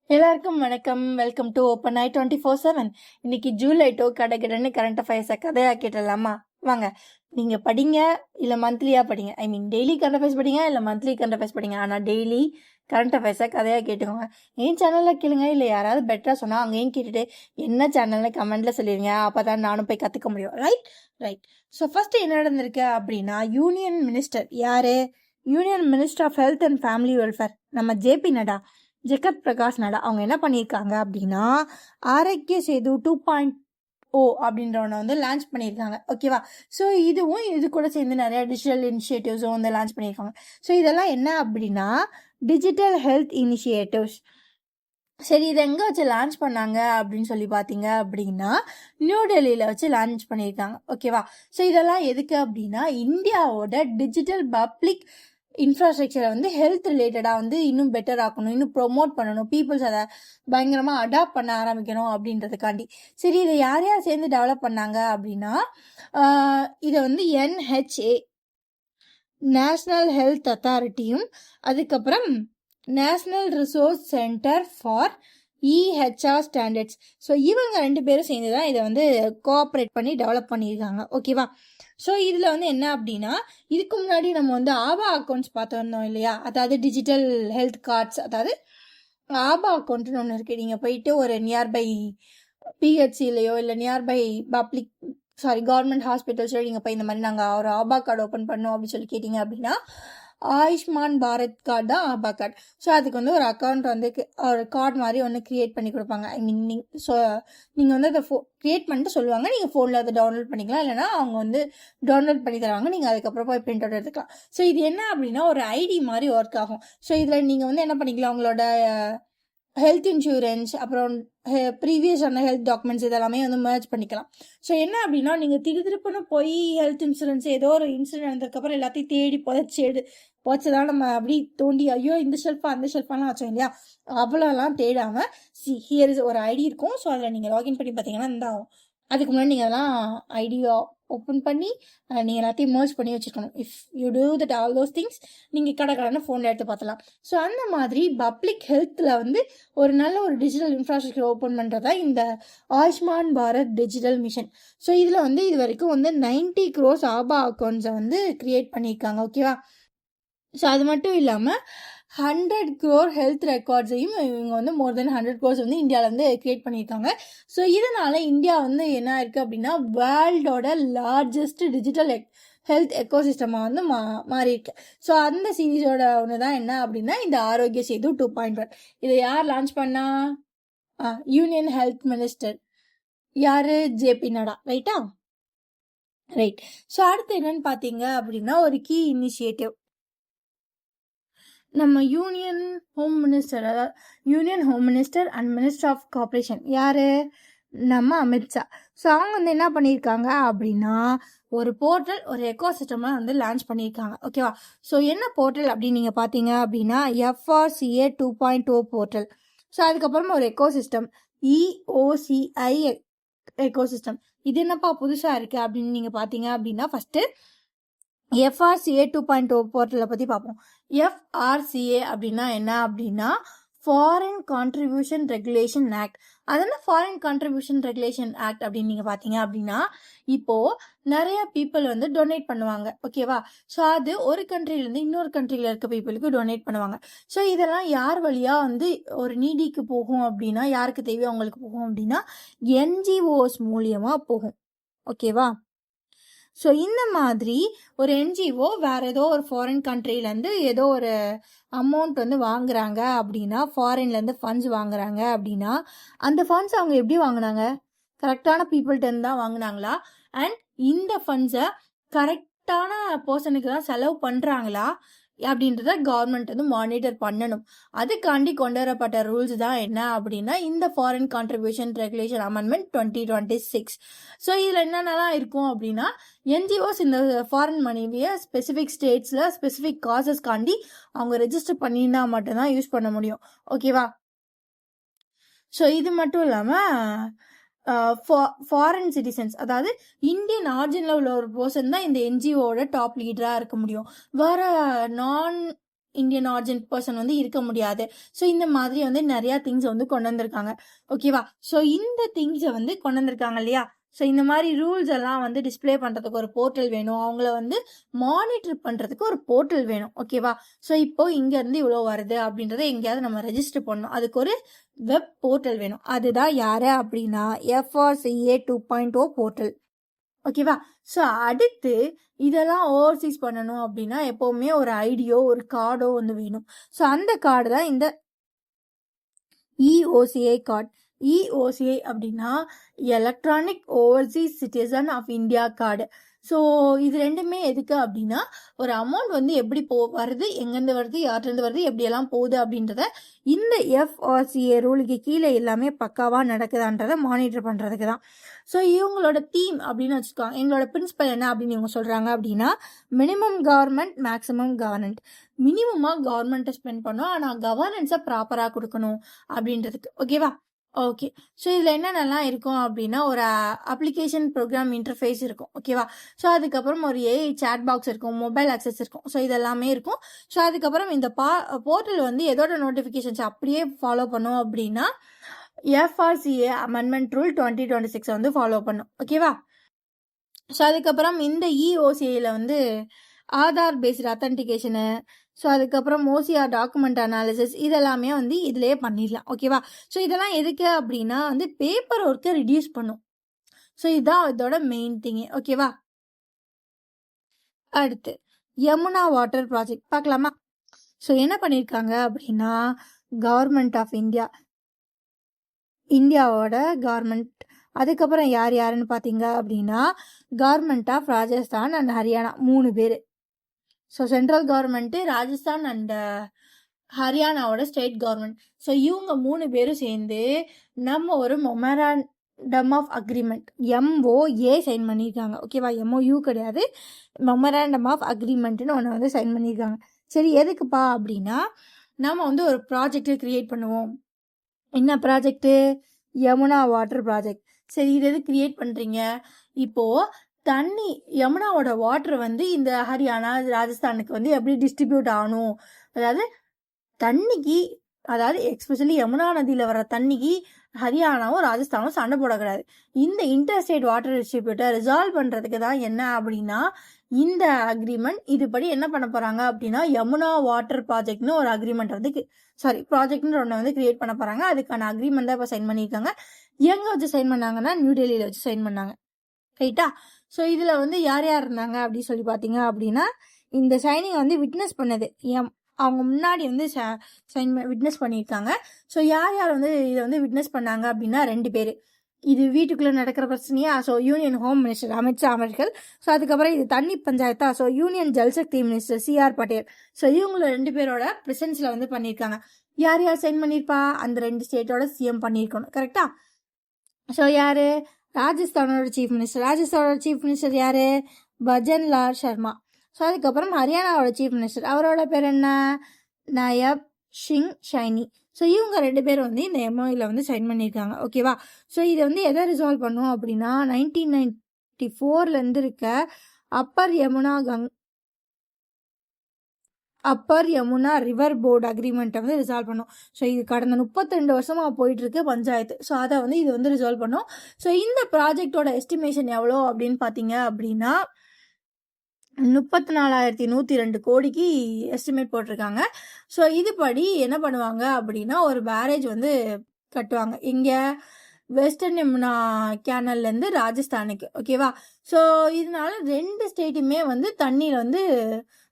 எல்லாருக்கும் வணக்கம். Welcome to open ஐ 24/7. இன்னைக்கு ஜூலை 2 கடகடன்னு கரண்ட் அஃபேர்ஸை கதையாக்கிடலாமா? வாங்க. நீங்க படிங்க, இல்ல மந்த்லியா படிங்க. ஐ மீன் டெய்லி கரண்ட் அஃபேர்ஸ் படிங்க, இல்ல மந்த்லி கரண்ட் அஃபேர்ஸ் படிங்க. ஆனா டெய்லி கரண்ட் அஃபேர்ஸை கதையா கேட்டுக்கோங்க. என் சேனல்ல கேளுங்க, இல்ல யாராவது பெட்டரா சொன்னா அங்கேயும் கேட்டுட்டு என்ன சேனல்ல கமெண்ட்ல சொல்லிருங்க. அப்பதான் நானும் போய் கத்துக்க முடியும். ரைட். ஸோ ஃபர்ஸ்ட் என்ன நடந்திருக்கு அப்படின்னா, யூனியன் மினிஸ்டர் யாரு? Union minister of health and family welfare நம்ம ஜேபி நட்டா, ஜெகத் பிரகாஷ் நட்டா அவங்க என்ன பண்ணியிருக்காங்க அப்படின்னா, ஆரோக்கிய சேது 2.0 அப்படின்ற ஒன்று வந்து லான்ச் பண்ணியிருக்காங்க. ஓகேவா? ஸோ இதுவும் இது கூட சேர்ந்து நிறைய டிஜிட்டல் இனிஷியேட்டிவ்ஸும் வந்து லான்ச் பண்ணியிருக்காங்க. ஸோ இதெல்லாம் என்ன அப்படின்னா, டிஜிட்டல் ஹெல்த் இனிஷியேட்டிவ்ஸ். சரி, இதை எங்கே வச்சு லான்ச் பண்ணாங்க அப்படின்னு சொல்லி பார்த்தீங்க அப்படின்னா, நியூ டெல்லியில் வச்சு லான்ச் பண்ணியிருக்காங்க. ஓகேவா? ஸோ இதெல்லாம் எதுக்கு அப்படின்னா, இந்தியாவோட டிஜிட்டல் பப்ளிக் இன்ஃப்ராஸ்ட்ரக்சரை வந்து ஹெல்த் ரிலேட்டடாக வந்து இன்னும் பெட்டர் ஆக்கணும், இன்னும் ப்ரொமோட் பண்ணணும், பீப்புள்ஸ் அதை பயங்கரமாக அடாப்ட் பண்ண ஆரம்பிக்கணும் அப்படின்றதுக்காண்டி. சரி, இதை யார் யார் சேர்ந்து டெவலப் பண்ணாங்க அப்படின்னா, இதை வந்து NHA நேஷ்னல் ஹெல்த் அத்தாரிட்டியும், அதுக்கப்புறம் national resource centre for EHR standards. So இவங்க 2 பேரும் சேர்ந்து தான் இதை வந்து கோஆப்ரேட் பண்ணி டெவலப் பண்ணியிருக்காங்க. ஓகேவா? ஸோ இதில் வந்து என்ன அப்படின்னா, இதுக்கு முன்னாடி நம்ம வந்து ஆபா அக்கௌண்ட்ஸ் பார்த்துருந்தோம் இல்லையா? அதாவது டிஜிட்டல் ஹெல்த் கார்ட்ஸ். அதாவது ஆபா அக்கௌண்ட்னு ஒன்று இருக்குது. நீங்கள் போயிட்டு ஒரு நியர்பை PHCலையோ இல்லை நியர்பை கவர்மெண்ட் ஹாஸ்பிட்டல்ஸோ நீங்கள் போய் இந்த மாதிரி நாங்கள் ஒரு ஆபா கார்டு ஓப்பன் பண்ணோம் அப்படின்னு சொல்லி கேட்டிங்க அப்படின்னா, ஆயுஷ்மான் பாரத் கார்டு தான் ஆபா கார்டு. ஸோ அதுக்கு வந்து ஒரு அக்கௌண்ட் வந்து ஒரு கார்டு மாதிரி ஒன்று க்ரியேட் பண்ணி கொடுப்பாங்க. ஐ மீன் நீங்கள் வந்து அதை க்ரியேட் பண்ணிட்டு சொல்லுவாங்க, நீங்கள் ஃபோனில் அதை டவுன்லோட் பண்ணிக்கலாம், இல்லைனா அவங்க வந்து டவுன்லோட் பண்ணி தருவாங்க, நீங்கள் அதுக்கப்புறம் போய் பிரிண்ட் அவுட் எடுத்துக்கலாம். ஸோ இது என்ன அப்படின்னா, ஒரு ஐடி மாதிரி ஒர்க் ஆகும். ஸோ இதில் நீங்கள் வந்து என்ன பண்ணிக்கலாம், உங்களோட ஹெல்த் இன்சூரன்ஸ், அப்புறம் ப்ரீவியஸான ஹெல்த் டாக்குமெண்ட்ஸ் இதெல்லாமே வந்து மர்ஜ் பண்ணிக்கலாம். ஸோ என்ன அப்படின்னா, நீங்கள் திருப்புன்னு போய் ஹெல்த் இன்சூரன்ஸ் ஏதோ ஒரு இன்சிடென்ட் வந்ததுக்கப்புறம் எல்லாத்தையும் தேடி புதைச்சதான் நம்ம அப்படி தோண்டி ஐயோ இந்த ஷெல்ஃபா அந்த ஷெல்ஃபாலாம் வச்சோம் இல்லையா, அவ்வளோலாம் தேடாமல் ஹியர் இஸ் ஒரு ஐடி இருக்கும். ஸோ அதில் நீங்கள் லாகின் பண்ணி பார்த்தீங்கன்னா இந்த ஆகும். அதுக்கு முன்னாடி நீங்கள் அதெல்லாம் ஐடியா ஓப்பன் பண்ணி நீங்கள் எல்லாத்தையும் மர்ஜ் பண்ணி வச்சுருக்கணும். If you do that all those things, நீங்கள் கடைன்னு ஃபோனில் எடுத்து பார்த்தலாம். ஸோ அந்த மாதிரி பப்ளிக் ஹெல்த்தில் வந்து ஒரு நல்ல ஒரு டிஜிட்டல் இன்ஃப்ராஸ்ட்ரக்சர் ஓப்பன் பண்ணுறதா இந்த Ayushman Bharat digital mission. So இதில் வந்து இது வரைக்கும் வந்து 90 crores ஆபா அக்கௌண்ட்ஸை வந்து க்ரியேட் பண்ணியிருக்காங்க. ஓகேவா? ஸோ அது மட்டும் இல்லாமல் 100 crore ஹெல்த் ரெக்கார்ட்ஸையும் இவங்க வந்து மோர் தென் 100 crores வந்து இந்தியாவில் வந்து கிரியேட் பண்ணியிருக்காங்க. ஸோ இதனால இந்தியா வந்து என்ன இருக்குது அப்படின்னா, வேர்ல்டோட லார்ஜஸ்ட் டிஜிட்டல் ஹெல்த் எக்கோசிஸ்டமாக வந்து மாறி இருக்கு. ஸோ அந்த சீரீஸோட ஒன்று தான் என்ன அப்படின்னா, இந்த ஆரோக்கிய சேது 2.1. இதை யார் லான்ச் பண்ணா? யூனியன் ஹெல்த் மினிஸ்டர் யாரு? ஜேபி நட்டா. ரைட். ஸோ அடுத்து என்னன்னு பார்த்தீங்க அப்படின்னா, ஒரு கீ இனிஷியேட்டிவ். நம்ம union home minister and minister of corporation யாரு? நம்ம அமித்ஷா. ஸோ அவங்க வந்து என்ன பண்ணியிருக்காங்க அப்படின்னா, ஒரு போர்ட்டல், ஒரு எக்கோசிஸ்டமாக வந்து லான்ச் பண்ணியிருக்காங்க. ஓகேவா? ஸோ என்ன போர்ட்டல் அப்படின்னு நீங்கள் பார்த்தீங்க அப்படின்னா, FRCA 2.0 போர்ட்டல். ஸோ அதுக்கப்புறமா ஒரு எக்கோசிஸ்டம் EOCI எக்கோசிஸ்டம். இது என்னப்பா புதுசாக இருக்குது அப்படின்னு நீங்கள் பார்த்தீங்க அப்படின்னா, ஃபஸ்ட்டு FRCA 2.0 போர்ட்டலை பற்றி பார்ப்போம். FRCA அப்படின்னா என்ன அப்படின்னா, ஃபாரின் கான்ட்ரிபியூஷன் ரெகுலேஷன் ஆக்ட். அதெல்லாம் ஃபாரின் கான்ட்ரிபியூஷன் ரெகுலேஷன் ஆக்ட் அப்படின்னு நீங்கள் பார்த்தீங்க அப்படின்னா, இப்போது நிறைய பீப்புள் வந்து டொனேட் பண்ணுவாங்க. ஓகேவா? ஸோ அது ஒரு கண்ட்ரிலேருந்து இன்னொரு கண்ட்ரியில் இருக்க பீப்புளுக்கு டொனேட் பண்ணுவாங்க. ஸோ இதெல்லாம் யார் வழியாக வந்து ஒரு நீடிக்கு போகும் அப்படின்னா, யாருக்கு தேவையோ அவங்களுக்கு போகும் அப்படின்னா, NGOs மூலியமாக போகும். ஓகேவா? ஸோ இந்த மாதிரி ஒரு NGO வேற ஏதோ ஒரு ஃபாரின் கண்ட்ரிலேருந்து ஏதோ ஒரு அமௌண்ட் வந்து வாங்குறாங்க அப்படின்னா, ஃபாரின்லேருந்து ஃபண்ட்ஸ் வாங்குறாங்க அப்படின்னா, அந்த ஃபண்ட்ஸ் அவங்க எப்படி வாங்கினாங்க? கரெக்டான பீப்புள்கிட்ட தான் வாங்கினாங்களா? அண்ட் இந்த ஃபண்ட்ஸை கரெக்டான பர்சனுக்கு தான் செலவு பண்ணுறாங்களா அப்படின்றத கவர்மெண்ட் வந்து மானிட்டர் பண்ணணும். அதுக்காண்டி கொண்டு வரப்பட்ட ரூல்ஸ் தான் என்ன அப்படின்னா, இந்த foreign contribution regulation amendment 2026. So இதில் என்னென்னலாம் இருக்கும் அப்படின்னா, NGOs இந்த ஃபாரின் மணியை ஸ்பெசிஃபிக் ஸ்டேட்ஸில் ஸ்பெசிஃபிக் காசஸ்காண்டி அவங்க ரெஜிஸ்டர் பண்ணினா மட்டும்தான் யூஸ் பண்ண முடியும். ஓகேவா? ஸோ இது மட்டும் இல்லாமல் ஃபாரின் சிட்டிசன்ஸ், அதாவது இந்தியன் ஆரிஜினில் உள்ள ஒரு பர்சன் தான் இந்த NGOவோட டாப் லீடராக இருக்க முடியும். வேற நான் இந்தியன் ஆர்ஜின் பர்சன் வந்து இருக்க முடியாது. ஸோ இந்த மாதிரி வந்து நிறைய திங்ஸ் வந்து கொண்டு வந்திருக்காங்க. ஓகேவா? ஸோ இந்த திங்ஸை வந்து கொண்டு வந்திருக்காங்க இல்லையா? ஸோ இந்த மாதிரி ரூல்ஸ் எல்லாம் வந்து டிஸ்பிளே பண்ணுறதுக்கு ஒரு போர்ட்டல் வேணும். அவங்கள வந்து மானிட்டர் பண்ணுறதுக்கு ஒரு போர்ட்டல் வேணும். ஓகேவா? ஸோ இப்போ இங்கேருந்து இவ்வளோ வருது அப்படின்றத எங்கேயாவது நம்ம ரெஜிஸ்டர் பண்ணணும். அதுக்கு ஒரு வெப் போர்ட்டல் வேணும். அதுதான் யாரு அப்படின்னா FRCA 2.0 போர்ட்டல். ஓகேவா? ஸோ அடுத்து இதெல்லாம் ஓவர்சீஸ் பண்ணணும் அப்படின்னா எப்போவுமே ஒரு ஐடியோ ஒரு கார்டோ வந்து வேணும். ஸோ அந்த கார்டு தான் இந்த EOCI கார்டு. EOCI அப்படின்னா electronic overseas citizen of India card. So இது ரெண்டுமே எதுக்கு அப்படின்னா ஒரு அமௌண்ட் வந்து எப்படி வருது, எங்கேருந்து வருது, யார்கிட்டருந்து வருது, எப்படியெல்லாம் போகுது அப்படின்றத இந்த FRCA ரூலுக்கு கீழே எல்லாமே பக்காவாக நடக்குதான்றதை மானிட்டர் பண்ணுறதுக்கு தான். ஸோ இவங்களோட தீம் அப்படின்னு வச்சுக்கோங்க. எங்களோட பிரின்சிபல் என்ன அப்படின்னு இவங்க சொல்கிறாங்க அப்படின்னா மினிமம் கவர்மெண்ட் மேக்ஸிமம் கவர்னன்ட். மினிமமாக கவர்மெண்ட்டை ஸ்பெண்ட் பண்ணோம், ஆனால் கவர்னன்ஸை ப்ராப்பராக கொடுக்கணும் அப்படின்றதுக்கு. ஓகேவா? ஓகே. ஸோ இதில் என்னென்னலாம் இருக்கும் அப்படின்னா ஒரு அப்ளிகேஷன் ப்ரோக்ராம் இன்டர்ஃபேஸ் இருக்கும். ஓகேவா? ஸோ அதுக்கப்புறம் ஒரு AI சேட் பாக்ஸ் இருக்கும், மொபைல் ஆக்சஸ் இருக்கும். ஸோ இதெல்லாமே இருக்கும். ஸோ அதுக்கப்புறம் இந்த போர்ட்டல் வந்து எதோட நோட்டிஃபிகேஷன்ஸ் அப்படியே ஃபாலோ பண்ணும் அப்படின்னா FRCA அமெண்ட்மெண்ட் ரூல் 2026 வந்து ஃபாலோ பண்ணும். ஓகேவா? ஸோ அதுக்கப்புறம் இந்த EOCIயில் வந்து ஆதார் பேஸ்டு அத்தன்டிகேஷனு, ஸோ அதுக்கப்புறம் OCR டாக்குமெண்ட் அனாலிசிஸ் இதெல்லாமே வந்து இதிலே பண்ணிடலாம். ஓகேவா? ஸோ இதெல்லாம் எதுக்கு அப்படின்னா வந்து பேப்பர் ஒர்க்கை ரிடியூஸ் பண்ணும். ஸோ இதுதான் இதோட மெயின் திங்கு. ஓகேவா? அடுத்து யமுனா வாட்டர் ப்ராஜெக்ட் பார்க்கலாமா? ஸோ என்ன பண்ணியிருக்காங்க அப்படின்னா கவர்மெண்ட் ஆஃப் இந்தியாவோட கவர்மெண்ட், அதுக்கப்புறம் யார் யாருன்னு பார்த்தீங்க அப்படின்னா government of Rajasthan and Haryana 3 பேர். So central government, Rajasthan and ஹரியானாவோட ஸ்டேட் கவர்மெண்ட். ஸோ இவங்க 3 பேரும் சேர்ந்து நம்ம ஒரு memorandum of agreement MOA sign பண்ணியிருக்காங்க. ஓகேவா? MOU கிடையாது, மெமராண்டம் ஆஃப் அக்ரிமெண்ட்னு ஒன்று வந்து சைன் பண்ணியிருக்காங்க. சரி, எதுக்குப்பா அப்படின்னா நம்ம வந்து ஒரு ப்ராஜெக்டை கிரியேட் பண்ணுவோம். என்ன ப்ராஜெக்ட்டு? Yamuna water project. சரி, இது எது கிரியேட் பண்ணுறீங்க? இப்போது தண்ணி யமுனாவோட வாட்டர் வந்து இந்த ஹரியானா ராஜஸ்தானுக்கு வந்து எப்படி டிஸ்ட்ரிபியூட் ஆகணும், அதாவது தண்ணிக்கு, அதாவது எக்ஸ்பெஷலி யமுனா நதியில் வர தண்ணிக்கு ஹரியானாவும் ராஜஸ்தானும் சண்டை போடக்கூடாது. இந்த இன்டர் ஸ்டேட் வாட்டர் டிஸ்ட்ரிபியூட்டை ரிசால்வ் பண்ணுறதுக்கு தான் என்ன அப்படின்னா இந்த அக்ரிமெண்ட். இதுபடி என்ன பண்ண போகிறாங்க அப்படின்னா யமுனா வாட்டர் ப்ராஜெக்ட்னு ஒரு அக்ரிமெண்ட் வந்து ப்ராஜெக்ட்னு ஒன்று வந்து கிரியேட் பண்ண போகிறாங்க. அதுக்கான அக்ரிமெண்ட் தான் இப்போ சைன் பண்ணியிருக்காங்க. எங்கே வச்சு சைன் பண்ணாங்கன்னா நியூ டெல்லியில் வச்சு சைன் பண்ணாங்க. ரைட்டா? ஸோ இதில் வந்து யார் யார் இருந்தாங்க அப்படின்னு சொல்லி பார்த்தீங்க அப்படின்னா இந்த சைனிங் வந்து விட்னஸ் பண்ணது அவங்க முன்னாடி வந்து விட்னஸ் பண்ணியிருக்காங்க. ஸோ யார் யார் வந்து இதை வந்து விட்னஸ் பண்ணாங்க அப்படின்னா 2 பேர். இது வீட்டுக்குள்ளே நடக்கிற பிரச்சனையா? So union home minister Amit Shah அவர்கள். ஸோ அதுக்கப்புறம் இது தண்ணி பஞ்சாயத்தா? So union Jal Shakti minister CR Patel. So இவங்கள 2 பேரோட ப்ரெசன்ஸில் வந்து பண்ணியிருக்காங்க. யார் யார் சைன் பண்ணியிருப்பா? அந்த 2 ஸ்டேட்டோட CM பண்ணியிருக்கணும். கரெக்டா? ஸோ யார்? ராஜஸ்தானோட சீஃப் மினிஸ்டர் யார்? பஜன்லால் சர்மா. ஸோ அதுக்கப்புறம் ஹரியானாவோட சீஃப் மினிஸ்டர், அவரோட பேர் என்ன? நயப் சிங் சைனி. ஸோ இவங்க 2 பேரும் வந்து இந்த MOUல வந்து சைன் பண்ணியிருக்காங்க. ஓகேவா? ஸோ இதை வந்து எதை ரிசால்வ் பண்ணும் அப்படின்னா 1994 இருக்க அப்பர் யமுனா ரிவர் போர்டு அக்ரிமெண்ட்டை வந்து ரிசால்வ் பண்ணும். ஸோ இது கடந்த 32 வருஷமாக போயிட்டுருக்கு பஞ்சாயத்து. ஸோ அதை வந்து இது வந்து ரிசால்வ் பண்ணும். ஸோ இந்த ப்ராஜெக்டோட எஸ்டிமேஷன் எவ்வளோ அப்படின்னு பார்த்தீங்க அப்படின்னா 34,102 கோடிக்கு எஸ்டிமேட் போட்டிருக்காங்க. ஸோ இதுபடி என்ன பண்ணுவாங்க அப்படின்னா ஒரு பேரேஜ் வந்து கட்டுவாங்க. இங்கே வெஸ்டர்ன் யமுனா கேனல்லேருந்து ராஜஸ்தானுக்கு. ஓகேவா? ஸோ இதனால 2 ஸ்டேட்டுமே வந்து தண்ணியில் வந்து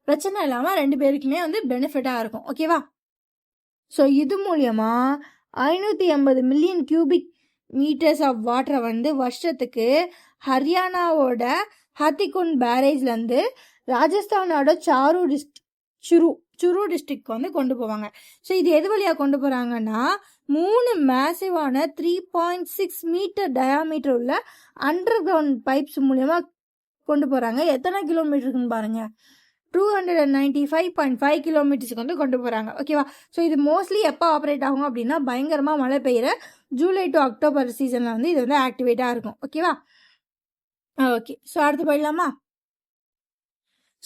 பிரச்சனை இல்லாமல் 2 பேருக்குமே வந்து பெனிஃபிட்டாக இருக்கும். ஓகேவா? ஸோ இது மூலயமா 580 மில்லியன் கியூபிக் மீட்டர்ஸ் ஆஃப் வாட்டரை வந்து வருஷத்துக்கு ஹரியானாவோட ஹத்திகுண்ட் பேரேஜ்லேருந்து ராஜஸ்தானோட சுரு டிஸ்ட்ரிக்ட் வந்து கொண்டு போவாங்க. ஸோ இது எது வழியாக கொண்டு போகிறாங்கன்னா 3 மேசிவான 3.6 மீட்டர் டயாமீட்டர் உள்ள அண்டர் கிரவுண்ட் பைப்ஸ் மூலயமா கொண்டு போகிறாங்க. எத்தனை கிலோமீட்டருக்குன்னு பாருங்கள், 295.5 கிலோமீட்டர்ஸுக்கு வந்து கொண்டு போகிறாங்க. ஓகேவா? ஸோ இது மோஸ்ட்லி எப்போ ஆப்ரேட் ஆகும் அப்படின்னா பயங்கரமாக மழை பெய்கிற ஜூலை டு அக்டோபர் சீசனில் வந்து இது வந்து ஆக்டிவேட்டாக இருக்கும். ஓகேவா? ஓகே. ஸோ அடுத்து போயிடலாமா?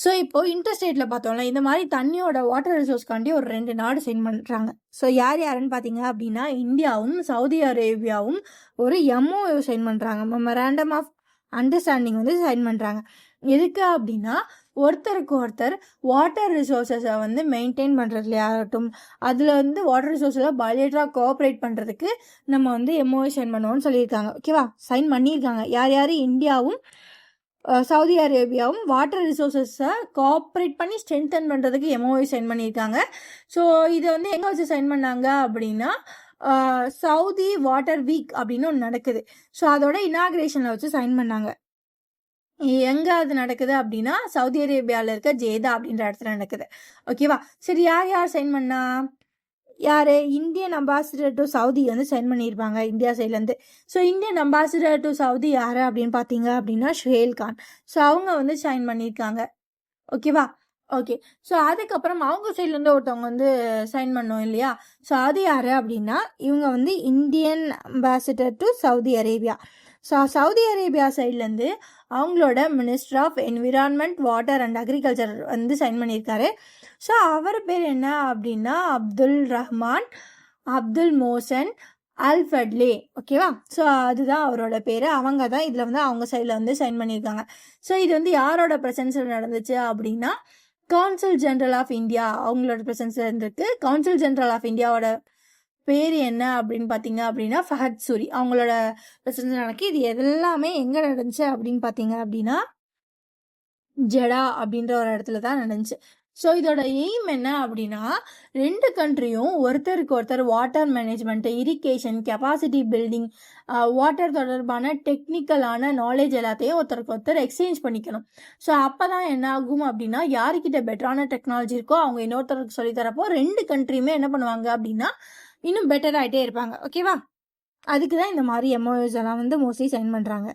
ஸோ இப்போ இன்டர்ஸ்டேட்ல பார்த்தோம்ல, இந்த மாதிரி தண்ணியோட வாட்டர் ரிசோர்ஸ்க்காண்டி ஒரு 2 நாடு சைன் பண்றாங்க. ஸோ யாருன்னு பார்த்தீங்க அப்படின்னா, இந்தியாவும் சவுதி அரேபியாவும் ஒரு MOU சைன் பண்றாங்க. மெமராண்டம் ஆஃப் அண்டர்ஸ்டாண்டிங் வந்து சைன் பண்றாங்க. எதுக்கு அப்படின்னா, ஒருத்தருக்கு ஒருத்தர் வாட்டர் ரிசோர்ஸஸை வந்து மெயின்டைன் பண்ணுறதுலையாகட்டும், அதில் வந்து வாட்டர் ரிசோர்ஸில் பைலேட்டராக கோஆப்ரேட் பண்ணுறதுக்கு நம்ம வந்து MOU சைன் பண்ணுவோம்னு சொல்லியிருக்காங்க. ஓகேவா, சைன் பண்ணியிருக்காங்க. யார் இந்தியாவும் சவுதி அரேபியாவும் வாட்டர் ரிசோர்ஸஸை கோஆப்ரேட் பண்ணி ஸ்ட்ரென்தன் பண்ணுறதுக்கு MOU சைன் பண்ணியிருக்காங்க. ஸோ இதை வந்து எங்கே வச்சு சைன் பண்ணாங்க அப்படின்னா, சவுதி வாட்டர் வீக் அப்படின்னு ஒன்று நடக்குது. ஸோ அதோட இனாகிரேஷனில் வச்சு சைன் பண்ணாங்க. எங்கே அது நடக்குது அப்படின்னா, சவுதி அரேபியாவில் இருக்க ஜேதா அப்படின்ற இடத்துல நடக்குது. ஓகேவா, சரி யார் சைன் பண்ணா? யார்? இந்தியன் அம்பாசிடர் டு சவுதி வந்து சைன் பண்ணியிருப்பாங்க இந்தியா சைட்லேருந்து. So Indian ambassador to Saudi யார் அப்படின்னு பார்த்தீங்க அப்படின்னா ஷுஹேல் கான். ஸோ அவங்க வந்து சைன் பண்ணியிருக்காங்க. ஓகேவா, ஓகே. ஸோ அதுக்கப்புறம் அவங்க சைட்லேருந்து ஒருத்தவங்க வந்து சைன் பண்ணோம் இல்லையா? ஸோ அது யார் அப்படின்னா, இவங்க வந்து Indian ambassador to Saudi Arabia. So Saudi Arabia சைட்லேருந்து அவங்களோட minister of environment, water and agriculture வந்து சைன் பண்ணியிருக்காரு. ஸோ அவர் பேர் என்ன அப்படின்னா Abdul Rahman Abdul Mohsen Al Fadley. ஓகேவா, ஸோ அதுதான் அவரோட பேர். அவங்க தான் இதில் வந்து அவங்க சைடில் வந்து சைன் பண்ணியிருக்காங்க. ஸோ இது வந்து யாரோட ப்ரெசன்ஸில் நடந்துச்சு அப்படின்னா, கவுன்சில் ஜென்ரல் ஆஃப் இந்தியா அவங்களோட ப்ரெசன்ஸில் இருந்திருக்கு. கவுன்சில் ஜென்ரல் ஆஃப் இந்தியாவோட பேர் என்ன அப்படின்னு பார்த்தீங்க அப்படின்னா ஃபஹத் சூரி. அவங்களோட ப்ரெசன்ஸ் நடக்கு. இது எல்லாமே எங்கே நடந்துச்சு அப்படின்னு பார்த்தீங்க அப்படின்னா ஜெடா அப்படின்ற ஒரு இடத்துல தான் நடந்துச்சு. ஸோ இதோட எய்ம் என்ன அப்படின்னா, 2 கண்ட்ரியும் ஒருத்தருக்கு ஒருத்தர் water management, irrigation, capacity building, water தொடர்பான டெக்னிக்கலான நாலேஜ் எல்லாத்தையும் ஒருத்தருக்கு ஒருத்தர் எக்ஸ்சேஞ்ச் பண்ணிக்கணும். ஸோ அப்போ தான் என்ன ஆகும் அப்படின்னா, யாருக்கிட்ட பெட்டரான டெக்னாலஜி இருக்கோ அவங்க இன்னொருத்தருக்கு சொல்லித்தரப்போ 2 கண்ட்ரியுமே என்ன பண்ணுவாங்க அப்படின்னா இன்னும் பெட்டர் ஆகிட்டே இருப்பாங்க. ஓகேவா, அதுக்கு தான் இந்த மாதிரி MOUs எல்லாம் வந்து மோஸ்ட்லி சைன் பண்ணுறாங்க.